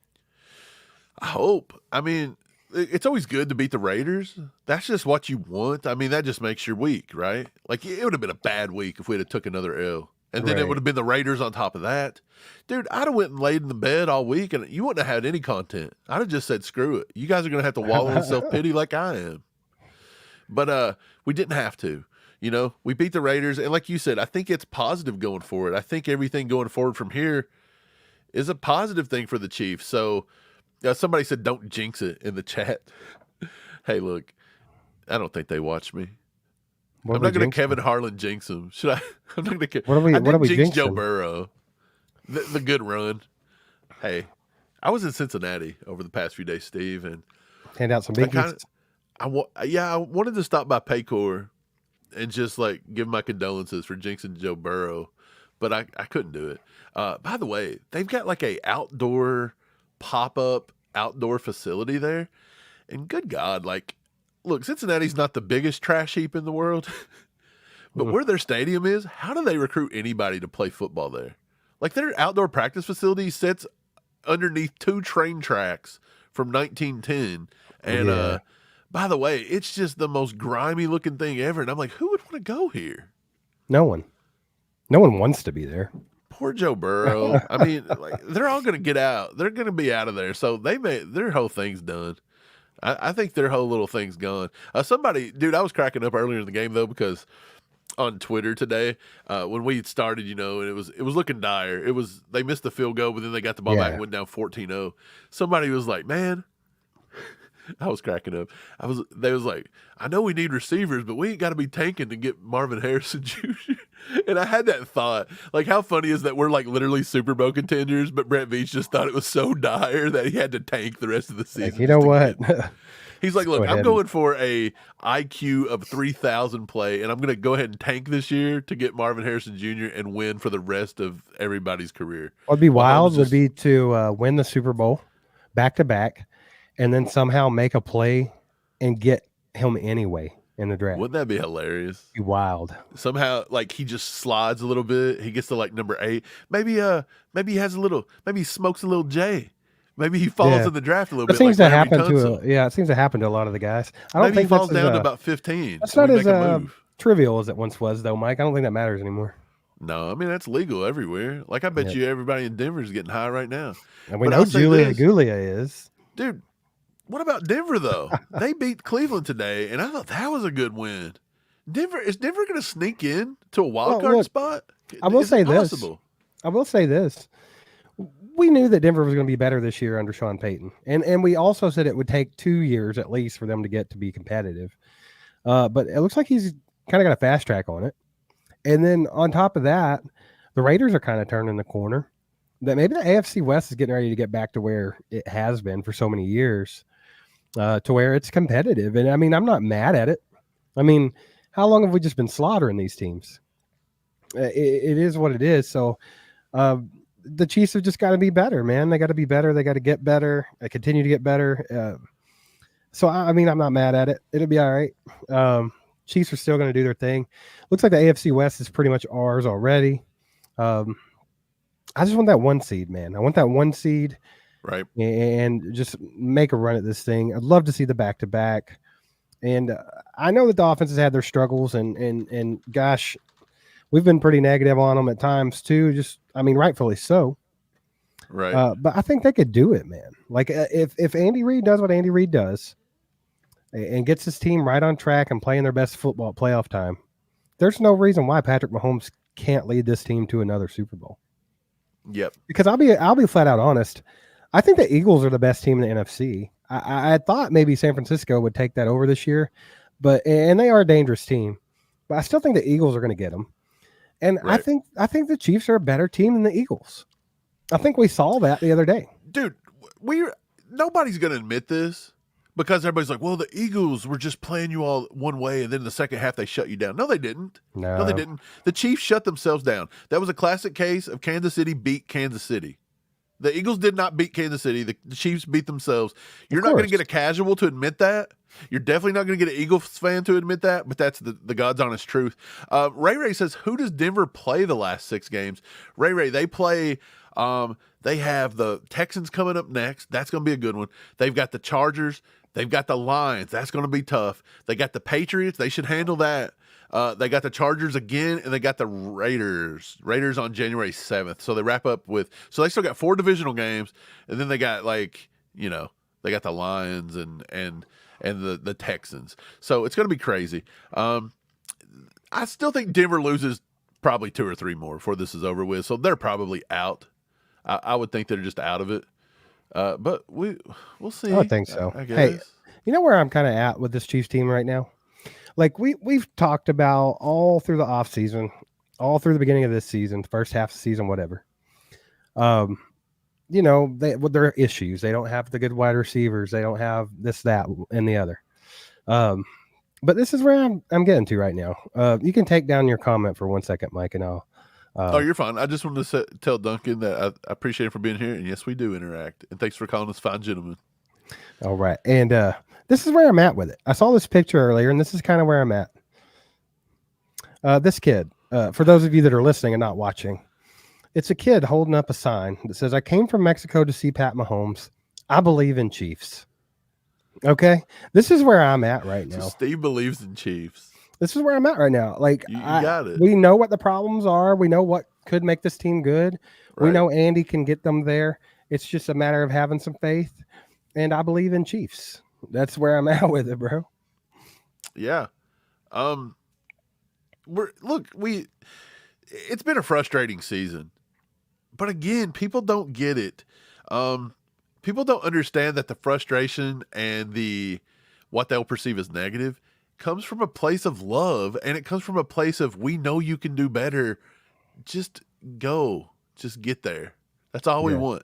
I hope. I mean, it's always good to beat the Raiders. That's just what you want. I mean, that just makes your week, right? Like, it would have been a bad week if we'd have took another L. And then it would have been the Raiders on top of that. Dude, I'd have went and laid in the bed all week, and you wouldn't have had any content. I'd have just said, screw it. You guys are going to have to wallow in self-pity like I am. But we didn't have to. We beat the Raiders, and like you said, I think it's positive going forward. I think everything going forward from here is a positive thing for the Chiefs. So somebody said, don't jinx it in the chat. Hey, look, I don't think they watch me. I'm not going to Kevin Harlan jinx him. Should I? I'm not going to. What are we jinx Joe Burrow? The good run. Hey, I was in Cincinnati over the past few days, Steve, and hand out some biggies. I wanted to stop by Paycor and just like give my condolences for jinxing Joe Burrow, but I couldn't do it. By the way, they've got like a outdoor pop-up outdoor facility there, and good God, like, look, Cincinnati's not the biggest trash heap in the world, But where their stadium is, how do they recruit anybody to play football there? Like their outdoor practice facility sits underneath 2 train tracks from 1910. And by the way, it's just the most grimy looking thing ever. And I'm like, who would want to go here? No one. No one wants to be there. Poor Joe Burrow. I mean, like, they're all going to get out. They're going to be out of there. So their whole thing's done. I think their whole little thing's gone. Dude, I was cracking up earlier in the game though, because on Twitter today, when we started, and it was looking dire. They missed the field goal, but then they got the ball back and went down 14-0. Somebody was like, man, I was cracking up. They was like, I know we need receivers, but we ain't got to be tanking to get Marvin Harrison Jr. And I had that thought, like, how funny is that we're like literally Super Bowl contenders, but Brett Veach just thought it was so dire that he had to tank the rest of the season. Like, you know what? He's like, look, I'm going for a IQ of 3,000 play, and I'm going to go ahead and tank this year to get Marvin Harrison Jr. and win for the rest of everybody's career. What'd be wild would be to win the Super Bowl back to back, and then somehow make a play and get him anyway in the draft. Wouldn't that be hilarious? It'd be wild. Somehow, like, he just slides a little bit. He gets to like number 8. Maybe he smokes a little J. Maybe he falls in the draft a little bit. It seems to happen to a lot of the guys. I don't think he falls down to about 15. That's not as trivial as it once was, though, Mike. I don't think that matters anymore. No, I mean, that's legal everywhere. Like, I bet you everybody in Denver is getting high right now. And we know Julia Gulia is. Dude, what about Denver, though? They beat Cleveland today, and I thought that was a good win. Is Denver going to sneak in to a wild card spot? I will say this. We knew that Denver was going to be better this year under Sean Payton. And we also said it would take 2 years at least for them to get to be competitive. But it looks like he's kind of got a fast track on it. And then on top of that, the Raiders are kind of turning the corner. That maybe the AFC West is getting ready to get back to where it has been for so many years, to where it's competitive. And I mean, I'm not mad at it. I mean, how long have we just been slaughtering these teams? It is what it is. So the Chiefs have just got to be better, man. They got to be better. They got to get better. They continue to get better. So, I mean, I'm not mad at it. It'll be all right. Chiefs are still going to do their thing. Looks like the AFC West is pretty much ours already. I just want that 1 seed, man. I want that 1 seed. Right. And just make a run at this thing. I'd love to see the back-to-back. And I know that the offense has had their struggles, and gosh, we've been pretty negative on them at times too. Rightfully so. Right. But I think they could do it, man. Like if Andy Reid does what Andy Reid does and gets his team right on track and playing their best football at playoff time, there's no reason why Patrick Mahomes can't lead this team to another Super Bowl. Yep. Because I'll be flat out honest. I think the Eagles are the best team in the NFC. I thought maybe San Francisco would take that over this year, and they are a dangerous team. But I still think the Eagles are going to get them. And right. I think the Chiefs are a better team than the Eagles. I think we saw that the other day. Dude, nobody's going to admit this because everybody's like, well, the Eagles were just playing you all one way, and then the second half they shut you down. No, they didn't. No, they didn't. The Chiefs shut themselves down. That was a classic case of Kansas City beat Kansas City. The Eagles did not beat Kansas City. The Chiefs beat themselves. You're not going to get a casual to admit that. You're definitely not going to get an Eagles fan to admit that, but that's the God's honest truth. Ray says, who does Denver play the last 6 games? Ray, they play they have the Texans coming up next. That's going to be a good one. They've got the Chargers. They've got the Lions. That's going to be tough. They got the Patriots. They should handle that. They got the Chargers again, and they got the Raiders on January 7th. So they wrap up so they still got 4 divisional games, and then they got they got the Lions and the Texans. So it's going to be crazy. I still think Denver loses probably 2 or 3 more before this is over with. So they're probably out. I would think they're just out of it. But we'll see. I would think so. I guess. Hey, you know where I'm kind of at with this Chiefs team right now? Like we've talked about all through the off season, all through the beginning of this season, first half of the season, whatever. With their issues, they don't have the good wide receivers. They don't have this, that, and the other. But this is where I'm getting to right now. You can take down your comment for 1 second, Mike, and I'll. You're fine. I just wanted to tell Duncan that I appreciate him for being here, and yes, we do interact. And thanks for calling us fine gentlemen. All right, and this is where I'm at with it. I saw this picture earlier, and this is kind of where I'm at. This kid, for those of you that are listening and not watching, it's a kid holding up a sign that says, "I came from Mexico to see Pat Mahomes. I believe in Chiefs." Okay, this is where I'm at right So now. Steve believes in Chiefs. This is where I'm at right now. Like, You got it. we know what the problems are. We know what could make this team good. We Right. know Andy can get them there. It's just a matter of having some faith, and I believe in Chiefs. That's where I'm at with it, bro. Yeah. It's been a frustrating season. But again, people don't get it. People don't understand that the frustration and what they'll perceive as negative comes from a place of love, and it comes from a place of, we know you can do better. Just go. Just get there. That's all we want.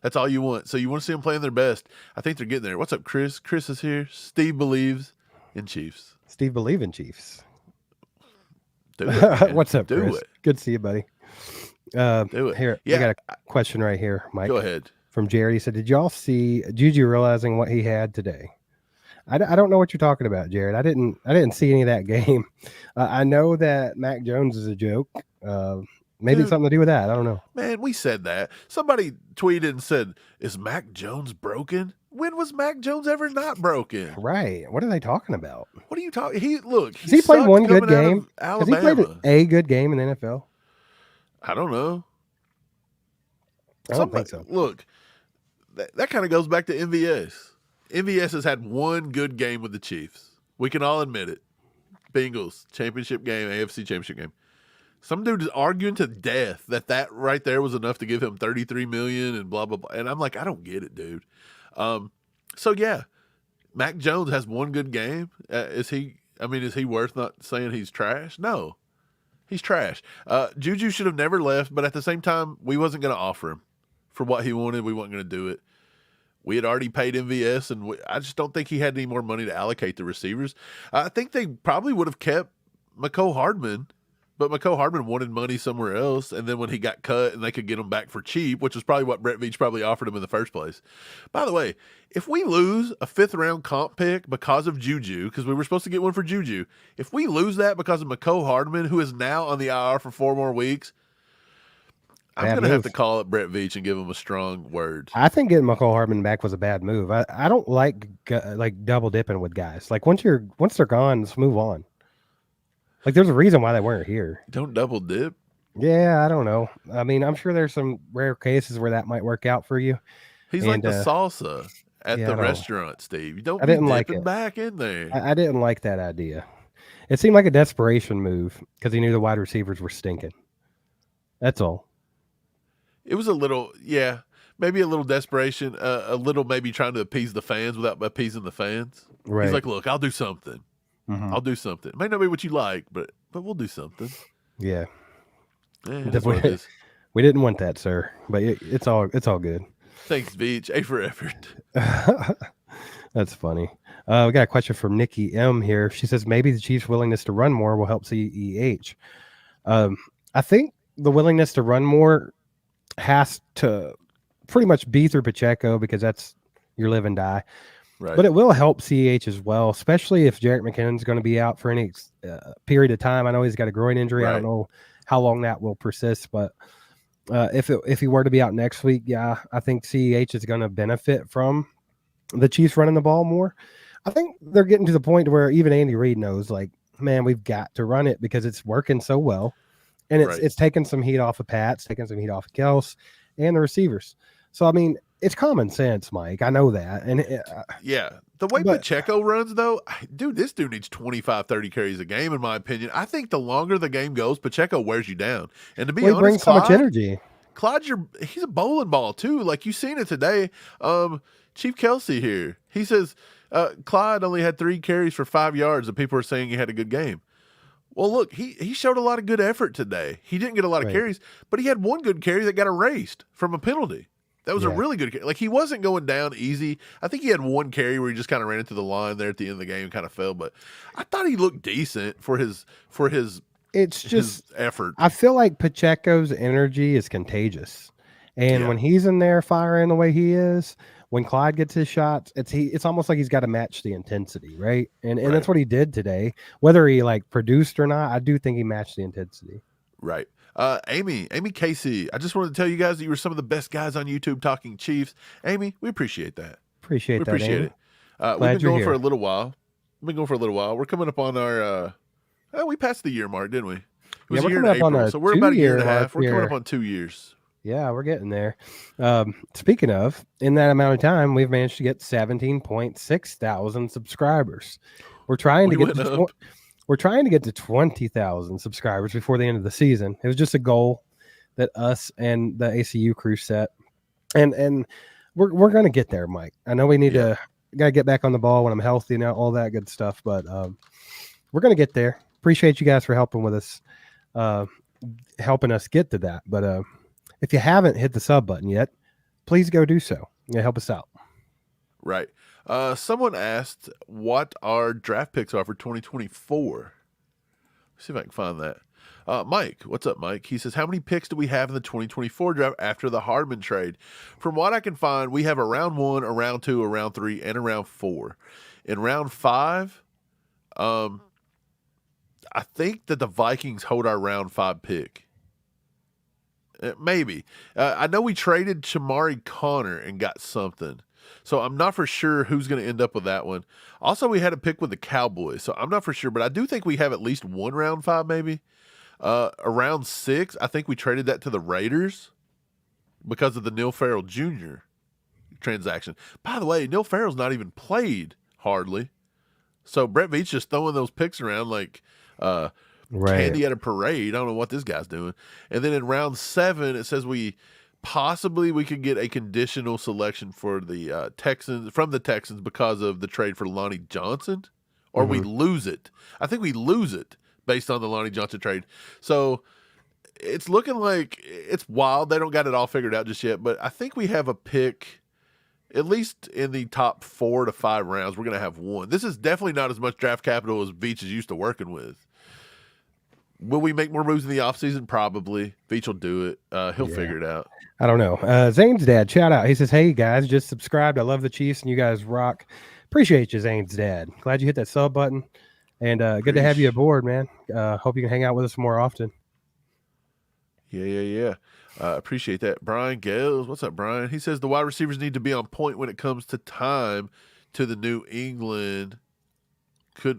That's all you want. So you want to see them playing their best. I think they're getting there. What's up, Chris? Chris is here. Steve believes in Chiefs. Steve believe in Chiefs. Do it. What's up, Do Chris? it. Good to see you, buddy. Do it. Here, Yeah. I got a question right here, Mike. Go ahead. From Jared. He said, "Did y'all see Juju realizing what he had today?" I don't know what you're talking about, Jared. I didn't see any of that game. I know that Mac Jones is a joke. Maybe it's something to do with that. I don't know. Man, we said that. Somebody tweeted and said, "Is Mac Jones broken?" When was Mac Jones ever not broken? Right. What are they talking about? What are you talking? He Has he played one good game? Has he played a good game in the NFL? I don't know. I don't think so. Look, that kind of goes back to MVS. MVS has had one good game with the Chiefs. We can all admit it. Bengals championship game, AFC championship game. Some dude is arguing to death that right there was enough to give him $33 million and blah blah blah. And I'm like, I don't get it, dude. So yeah, Mac Jones has one good game. Is he worth not saying he's trash? No, he's trash. Juju should have never left, but at the same time, we wasn't going to offer him for what he wanted. We weren't going to do it. We had already paid MVS, and I just don't think he had any more money to allocate to receivers. I think they probably would have kept Mecole Hardman, but Mecole Hardman wanted money somewhere else, and then when he got cut and they could get him back for cheap, which was probably what Brett Veach probably offered him in the first place. By the way, if we lose a fifth-round comp pick because of Juju, because we were supposed to get one for Juju, if we lose that because of Mecole Hardman, who is now on the IR for 4 more weeks, I'm going to have to call up Brett Veach and give him a strong word. I think getting Mecole Hardman back was a bad move. I don't like double dipping with guys. Like once they're gone, let's move on. Like there's a reason why they weren't here. Don't double dip. Yeah, I don't know. I mean, I'm sure there's some rare cases where that might work out for you. He's like the salsa at the restaurant, Steve. You don't be dipping back in there. I didn't like that idea. It seemed like a desperation move because he knew the wide receivers were stinking. That's all. It was maybe a little desperation, a little maybe trying to appease the fans without appeasing the fans. Right. He's like, look, I'll do something. Mm-hmm. I'll do something. It may not be what you like, but we'll do something. Yeah. That's what it is. We didn't want that, sir, but it's all good. Thanks, Beach. A for effort. That's funny. We got a question from Nikki M here. She says maybe the Chiefs' willingness to run more will help CEH. I think the willingness to run more has to pretty much be through Pacheco because that's your live and die. Right. But it will help CEH as well, especially if Jerick McKinnon's going to be out for any period of time. I know he's got a groin injury. Right. I don't know how long that will persist, but if he were to be out next week, yeah, I think CEH is going to benefit from the Chiefs running the ball more. I think they're getting to the point where even Andy Reid knows, like, man, we've got to run it because it's working so well. And it's taking some heat off of Pat, it's taking some heat off of Kels and the receivers. So, I mean, it's common sense, Mike. I know that. And the way Pacheco runs, though, dude, this dude needs 25, 30 carries a game, in my opinion. I think the longer the game goes, Pacheco wears you down. And to be honest, he brings so much energy. Clyde, he's a bowling ball, too. Like, you've seen it today. Chief Kelsey here, he says Clyde only had 3 carries for 5 yards, and people are saying he had a good game. Well, look, he showed a lot of good effort today. He didn't get a lot of carries, but he had one good carry that got erased from a penalty. That was a really good carry. Like, he wasn't going down easy. I think he had one carry where he just kind of ran into the line there at the end of the game and kind of fell, but I thought he looked decent for his effort. I feel like Pacheco's energy is contagious. And when he's in there firing the way he is, when Clyde gets his shots, it's almost like he's got to match the intensity, right? And Right. that's what he did today. Whether he like produced or not, I do think he matched the intensity. Right. Amy Casey, I just wanted to tell you guys that you were some of the best guys on YouTube talking Chiefs. Amy, we appreciate that. Appreciate that, Amy. It. We've been going for a little while. We're coming up on our we passed the year mark, didn't we? It was a year in April, so we're about a year and a half. We're coming up on 2 years. Yeah, we're getting there. Speaking of, in that amount of time, we've managed to get 17.6 thousand subscribers. We're trying to get to 20,000 subscribers before the end of the season. It was just a goal that us and the ACU crew set, and we're going to get there, Mike. I know we need to get back on the ball when I'm healthy and all that good stuff, but we're going to get there. Appreciate you guys for helping with us, helping us get to that. But if you haven't hit the sub button yet, please go do so. Help us out. Right. Someone asked what our draft picks are for 2024. Let's see if I can find that. Mike, what's up, Mike? He says, how many picks do we have in the 2024 draft after the Hardman trade? From what I can find, we have a round 1, a round 2, a round 3, and a round 4. In round 5, I think that the Vikings hold our round 5 pick. Maybe. I know we traded Shamari Connor and got something. So I'm not for sure who's going to end up with that one. Also, we had a pick with the Cowboys, so I'm not for sure, but I do think we have at least one round 5 maybe. Around 6, I think we traded that to the Raiders because of the Neil Farrell Jr. transaction. By the way, Neil Farrell's not even played hardly. So Brett Veach just throwing those picks around like candy at a parade. I don't know what this guy's doing. And then in round 7, it says we could get a conditional selection for the Texans because of the trade for Lonnie Johnson, or we lose it. I think we lose it based on the Lonnie Johnson trade. So it's looking like it's wild. They don't got it all figured out just yet, but I think we have a pick at least in the top 4 to 5 rounds. We're going to have one. This is definitely not as much draft capital as Veach is used to working with. Will we make more moves in the offseason? Probably. Veach will do it. He'll figure it out. I don't know. Zane's dad, shout out. He says, hey, guys, just subscribed. I love the Chiefs, and you guys rock. Appreciate you, Zane's dad. Glad you hit that sub button. And good to have you aboard, man. Hope you can hang out with us more often. Yeah. Appreciate that. Brian Gales. What's up, Brian? He says the wide receivers need to be on point when it comes to time to the New England.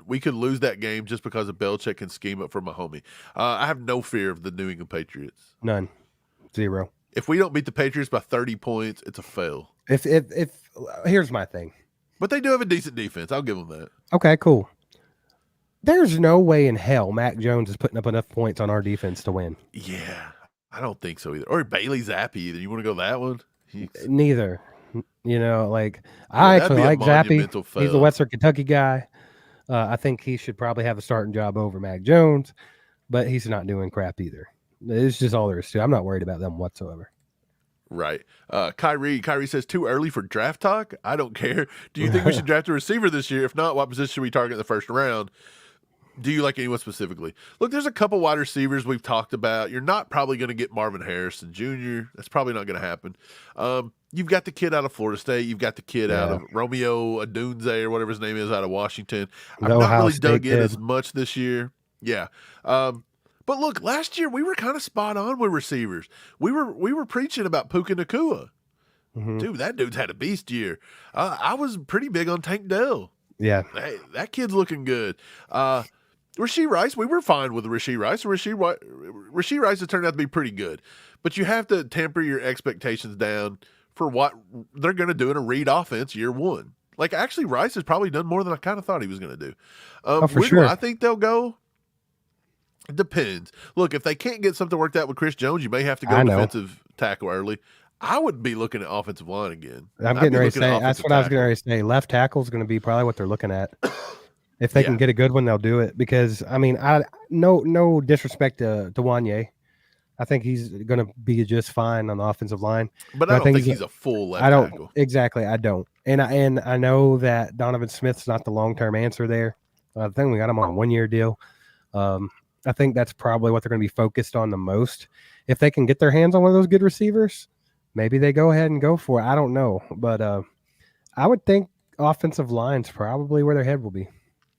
We could lose that game just because of Belichick can scheme up for my homie. I have no fear of the New England Patriots. None. 0. If we don't beat the Patriots by 30 points, it's a fail. If here's my thing. But they do have a decent defense. I'll give them that. Okay, cool. There's no way in hell Mac Jones is putting up enough points on our defense to win. Yeah, I don't think so either. Or Bailey Zappi either. You want to go that one? Neither. I actually like Zappi. He's a Western Kentucky guy. I think he should probably have a starting job over Mac Jones, but he's not doing crap either. It's just all there is to it. I'm not worried about them whatsoever. Right. Kyrie says, too early for draft talk? I don't care. Do you think we should draft a receiver this year? If not, what position should we target in the first round? Do you like anyone specifically? Look, there's a couple wide receivers we've talked about. You're not probably going to get Marvin Harrison Jr. That's probably not going to happen. You've got the kid out of Florida State. You've got the kid out of Romeo Odunze or whatever his name is out of Washington. I've not really dug in as much this year. Yeah. But look, last year we were kind of spot on with receivers. We were preaching about Puka Nacua. Dude, that dude's had a beast year. I was pretty big on Tank Dell. Yeah. Hey, that kid's looking good. Rashee Rice, we were fine with Rashee Rice. Rashee Rice has turned out to be pretty good. But you have to temper your expectations down for what they're going to do in a read offense year 1. Like, actually, Rice has probably done more than I kind of thought he was going to do. For sure. I think they'll go. It depends. Look, if they can't get something worked out with Chris Jones, you may have to go defensive tackle early. I would be looking at offensive line again. I'm getting ready to say, that's what I was getting ready to say. Left tackle is going to be probably what they're looking at. If they can get a good one, they'll do it. Because, I mean, no disrespect to Wanye. I think he's going to be just fine on the offensive line. But I don't think he's a full left tackle. Exactly, I don't. And I know that Donovan Smith's not the long-term answer there. I think we got him on a 1-year deal. I think that's probably what they're going to be focused on the most. If they can get their hands on one of those good receivers, maybe they go ahead and go for it. I don't know. But I would think offensive line's probably where their head will be.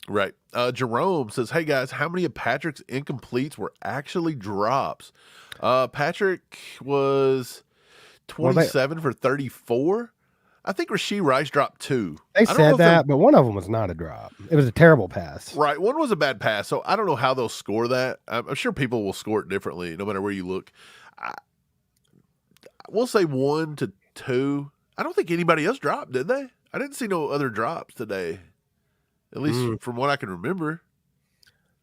Right. Jerome says, "Hey guys, how many of Patrick's incompletes were actually drops?" Patrick was 27 for 34. I think Rashee Rice dropped 2. They said that, but one of them was not a drop. It was a terrible pass. Right. One was a bad pass. So I don't know how they'll score that. I'm sure people will score it differently no matter where you look. We'll say 1 to 2. I don't think anybody else dropped, did they? I didn't see no other drops today. At least from what I can remember.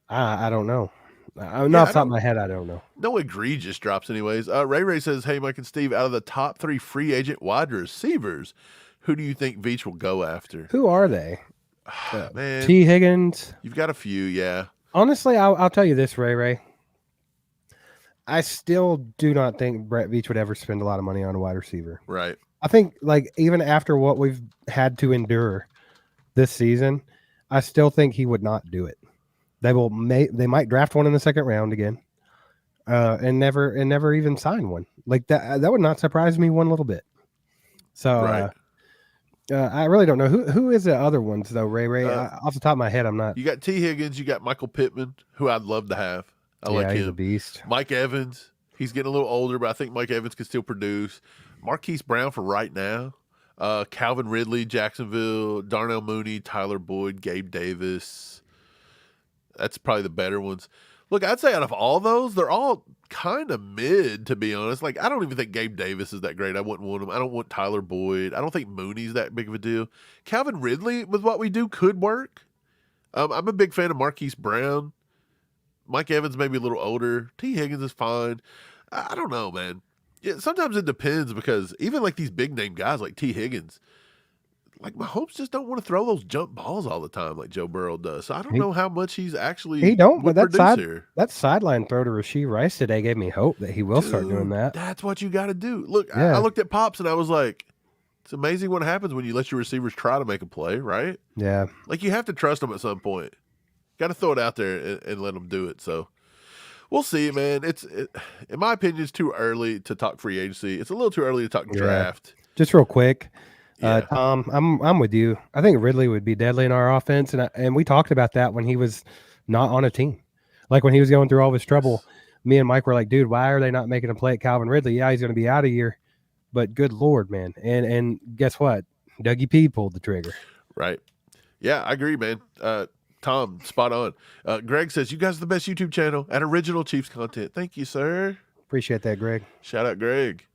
I don't know. Not off the top of my head, I don't know. No egregious drops anyways. Ray says, "Hey, Mike and Steve, out of the top 3 free agent wide receivers, who do you think Veach will go after?" Who are they? Man, T. Higgins. You've got a few, yeah. Honestly, I'll tell you this, Ray. I still do not think Brett Veach would ever spend a lot of money on a wide receiver. Right. I think, like, even after what we've had to endure this season, I still think he would not do it. They might draft one in the second round again, and never even sign one. Like that would not surprise me one little bit. So right. I really don't know who is the other ones though. Ray, off the top of my head, I'm not. You got T. Higgins, you got Michael Pittman, who I'd love to have. I like him. He's a beast. Mike Evans, he's getting a little older, but I think Mike Evans can still produce. Marquise Brown for right now. Calvin Ridley, Jacksonville, Darnell Mooney, Tyler Boyd, Gabe Davis. That's probably the better ones. Look, I'd say out of all those, they're all kind of mid, to be honest. Like, I don't even think Gabe Davis is that great. I wouldn't want him. I don't want Tyler Boyd. I don't think Mooney's that big of a deal. Calvin Ridley, with what we do, could work. I'm a big fan of Marquise Brown. Mike Evans may be a little older. T. Higgins is fine. I don't know, man. Yeah, sometimes it depends because even like these big name guys like T. Higgins, like Mahomes just don't want to throw those jump balls all the time like Joe Burrow does. So I don't know how much he's actually but that sideline throw to Rashee Rice today gave me hope that he will start doing that. That's what you got to do. Look, I looked at Pops and I was like, it's amazing what happens when you let your receivers try to make a play, right? Yeah. Like you have to trust them at some point. Got to throw it out there and let them do it. So we'll see, man. In my opinion, it's too early to talk free agency. It's a little too early to talk draft. Just real quick. Tom, I'm with you. I think Ridley would be deadly in our offense, and we talked about that when he was not on a team. Like when he was going through all this trouble, me and Mike were like, "Dude, why are they not making a play at Calvin Ridley? Yeah, he's going to be out of here, but good Lord, man!" And guess what? Dougie P pulled the trigger. Right. Yeah, I agree, man. Tom, spot on. Greg says, "You guys are the best YouTube channel and original Chiefs content." Thank you, sir. Appreciate that, Greg. Shout out, Greg.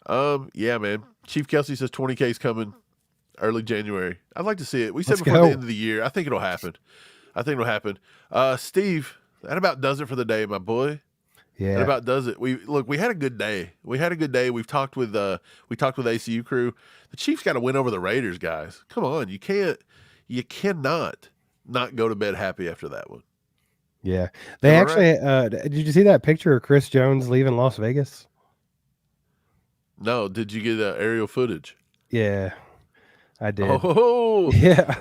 Yeah, man. Chief Kelsey says 20K is coming early January. I'd like to see it. We said before the end of the year. I think it'll happen. Steve, that about does it for the day, my boy. Yeah, that about does it. We had a good day. We've talked with ACU crew. The Chiefs got to win over the Raiders, guys. Come on, you cannot not go to bed happy after that one. Yeah, they actually. Did you see that picture of Chris Jones leaving Las Vegas? No, did you get aerial footage? Yeah, I did. Oh, yeah.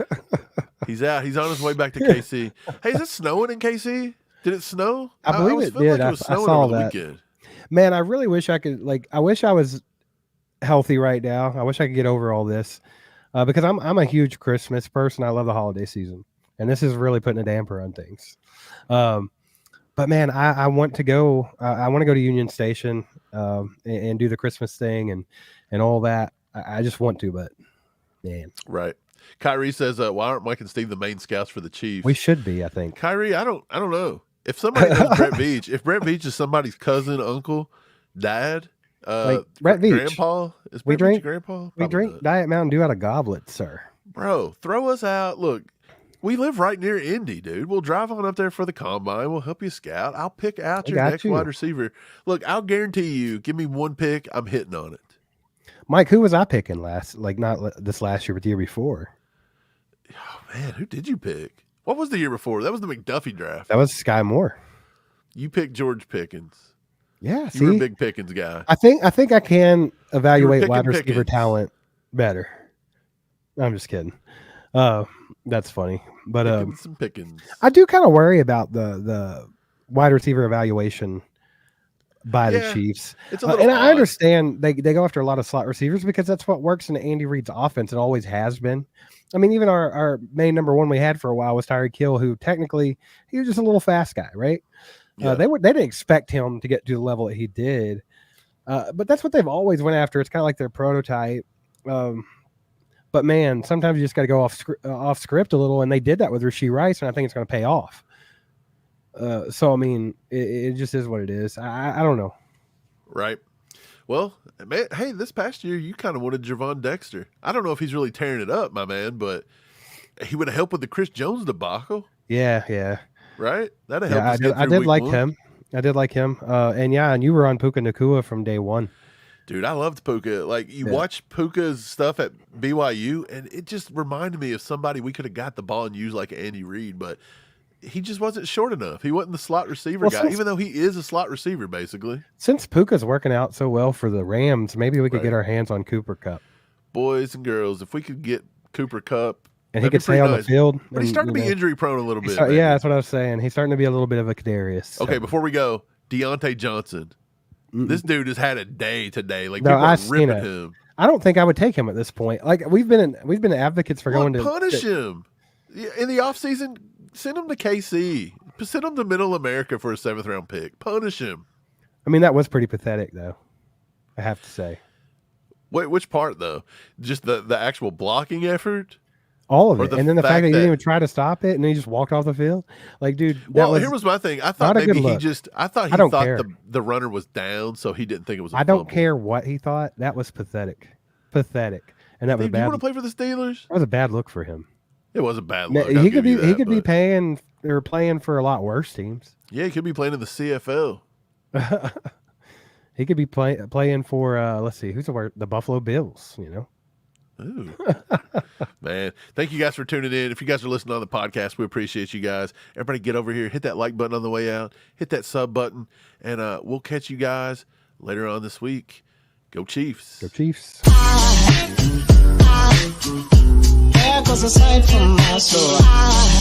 He's out. He's on his way back to KC. Hey, is it snowing in KC? Did it snow? I believe it did. Like it was snowing over the weekend. Man, I really wish I could. I wish I was healthy right now. I wish I could get over all this because I'm a huge Christmas person. I love the holiday season, and this is really putting a damper on things. But man, I want to go. I want to go to Union Station and do the Christmas thing and all that. I just want to, but man, right. Kyrie says, "Why aren't Mike and Steve the main scouts for the Chiefs?" We should be, I think. Kyrie, I don't know if somebody knows Brett Veach. If Brett Veach is somebody's cousin, uncle, dad, Brett Veach, grandpa, is we Brett drink Veach grandpa. We Probably drink not. Diet Mountain Dew out of goblets, sir. Bro, throw us out. Look. We live right near Indy, dude. We'll drive on up there for the combine. We'll help you scout. I'll pick out your next wide receiver. Look, I'll guarantee you, give me one pick, I'm hitting on it. Mike, who was I picking last? Like not this last year, but the year before. Oh, man, who did you pick? What was the year before? That was the McDuffie draft. That was Sky Moore. You picked George Pickens. Yeah, you were a big Pickens guy. I think I can evaluate wide receiver talent better. I'm just kidding. That's funny, but some Pickens. I do kind of worry about the wide receiver evaluation by the Chiefs. It's a little and odd. I understand they go after a lot of slot receivers because that's what works in Andy Reid's offense. It always has been. I mean, even our main number one we had for a while was Tyreek Hill, who technically he was just a little fast guy, right? Yeah. They didn't expect him to get to the level that he did, but that's what they've always went after. It's kind of like their prototype. But man, sometimes you just got to go off script a little, and they did that with Rashee Rice, and I think it's going to pay off. So I mean, it just is what it is. I don't know. Right. Well, man, hey, this past year you kind of wanted Javon Dexter. I don't know if he's really tearing it up, my man, but he would have helped with the Chris Jones debacle. Yeah. Right? That'd help us get through I did week like one. him. I did like him. And you were on Puka Nacua from day one. Dude, I loved Puka. Like, you watch Puka's stuff at BYU, and it just reminded me of somebody we could have got the ball and used like Andy Reid, but he just wasn't short enough. He wasn't the slot receiver guy, even though he is a slot receiver, basically. Since Puka's working out so well for the Rams, maybe we could get our hands on Cooper Kupp. Boys and girls, if we could get Cooper Kupp, and he could stay on the field. But he's starting to be injury prone a little bit. Yeah, that's what I was saying. He's starting to be a little bit of a Kadarius. Okay, before we go, Deontay Johnson. This dude has had a day today. Like, no, people are I've ripping him. I don't think I would take him at this point. Like, we've been advocates for going to punish him in the offseason. Send him to KC. Send him to Middle America for a 7th round pick. Punish him. I mean, that was pretty pathetic, though. I have to say. Wait, which part though? Just the actual blocking effort? All of it. And then the fact that he didn't even try to stop it and then he just walked off the field. Like, dude. Here was my thing. I thought maybe he thought the runner was down, so he didn't think it was a I don't care what he thought. That was pathetic. Pathetic. And that was bad. Do you want to play for the Steelers? That was a bad look for him. It was a bad look. He could be paying or playing for a lot worse teams. Yeah, he could be playing in the CFL. He could be playing for let's see, who's the Buffalo Bills, you know. Ooh. Man, thank you guys for tuning in. If you guys are listening on the podcast, we appreciate you guys. Everybody get over here, hit that like button on the way out, hit that sub button, and we'll catch you guys later on this week. Go Chiefs. Go Chiefs. There goes a sight from my soul.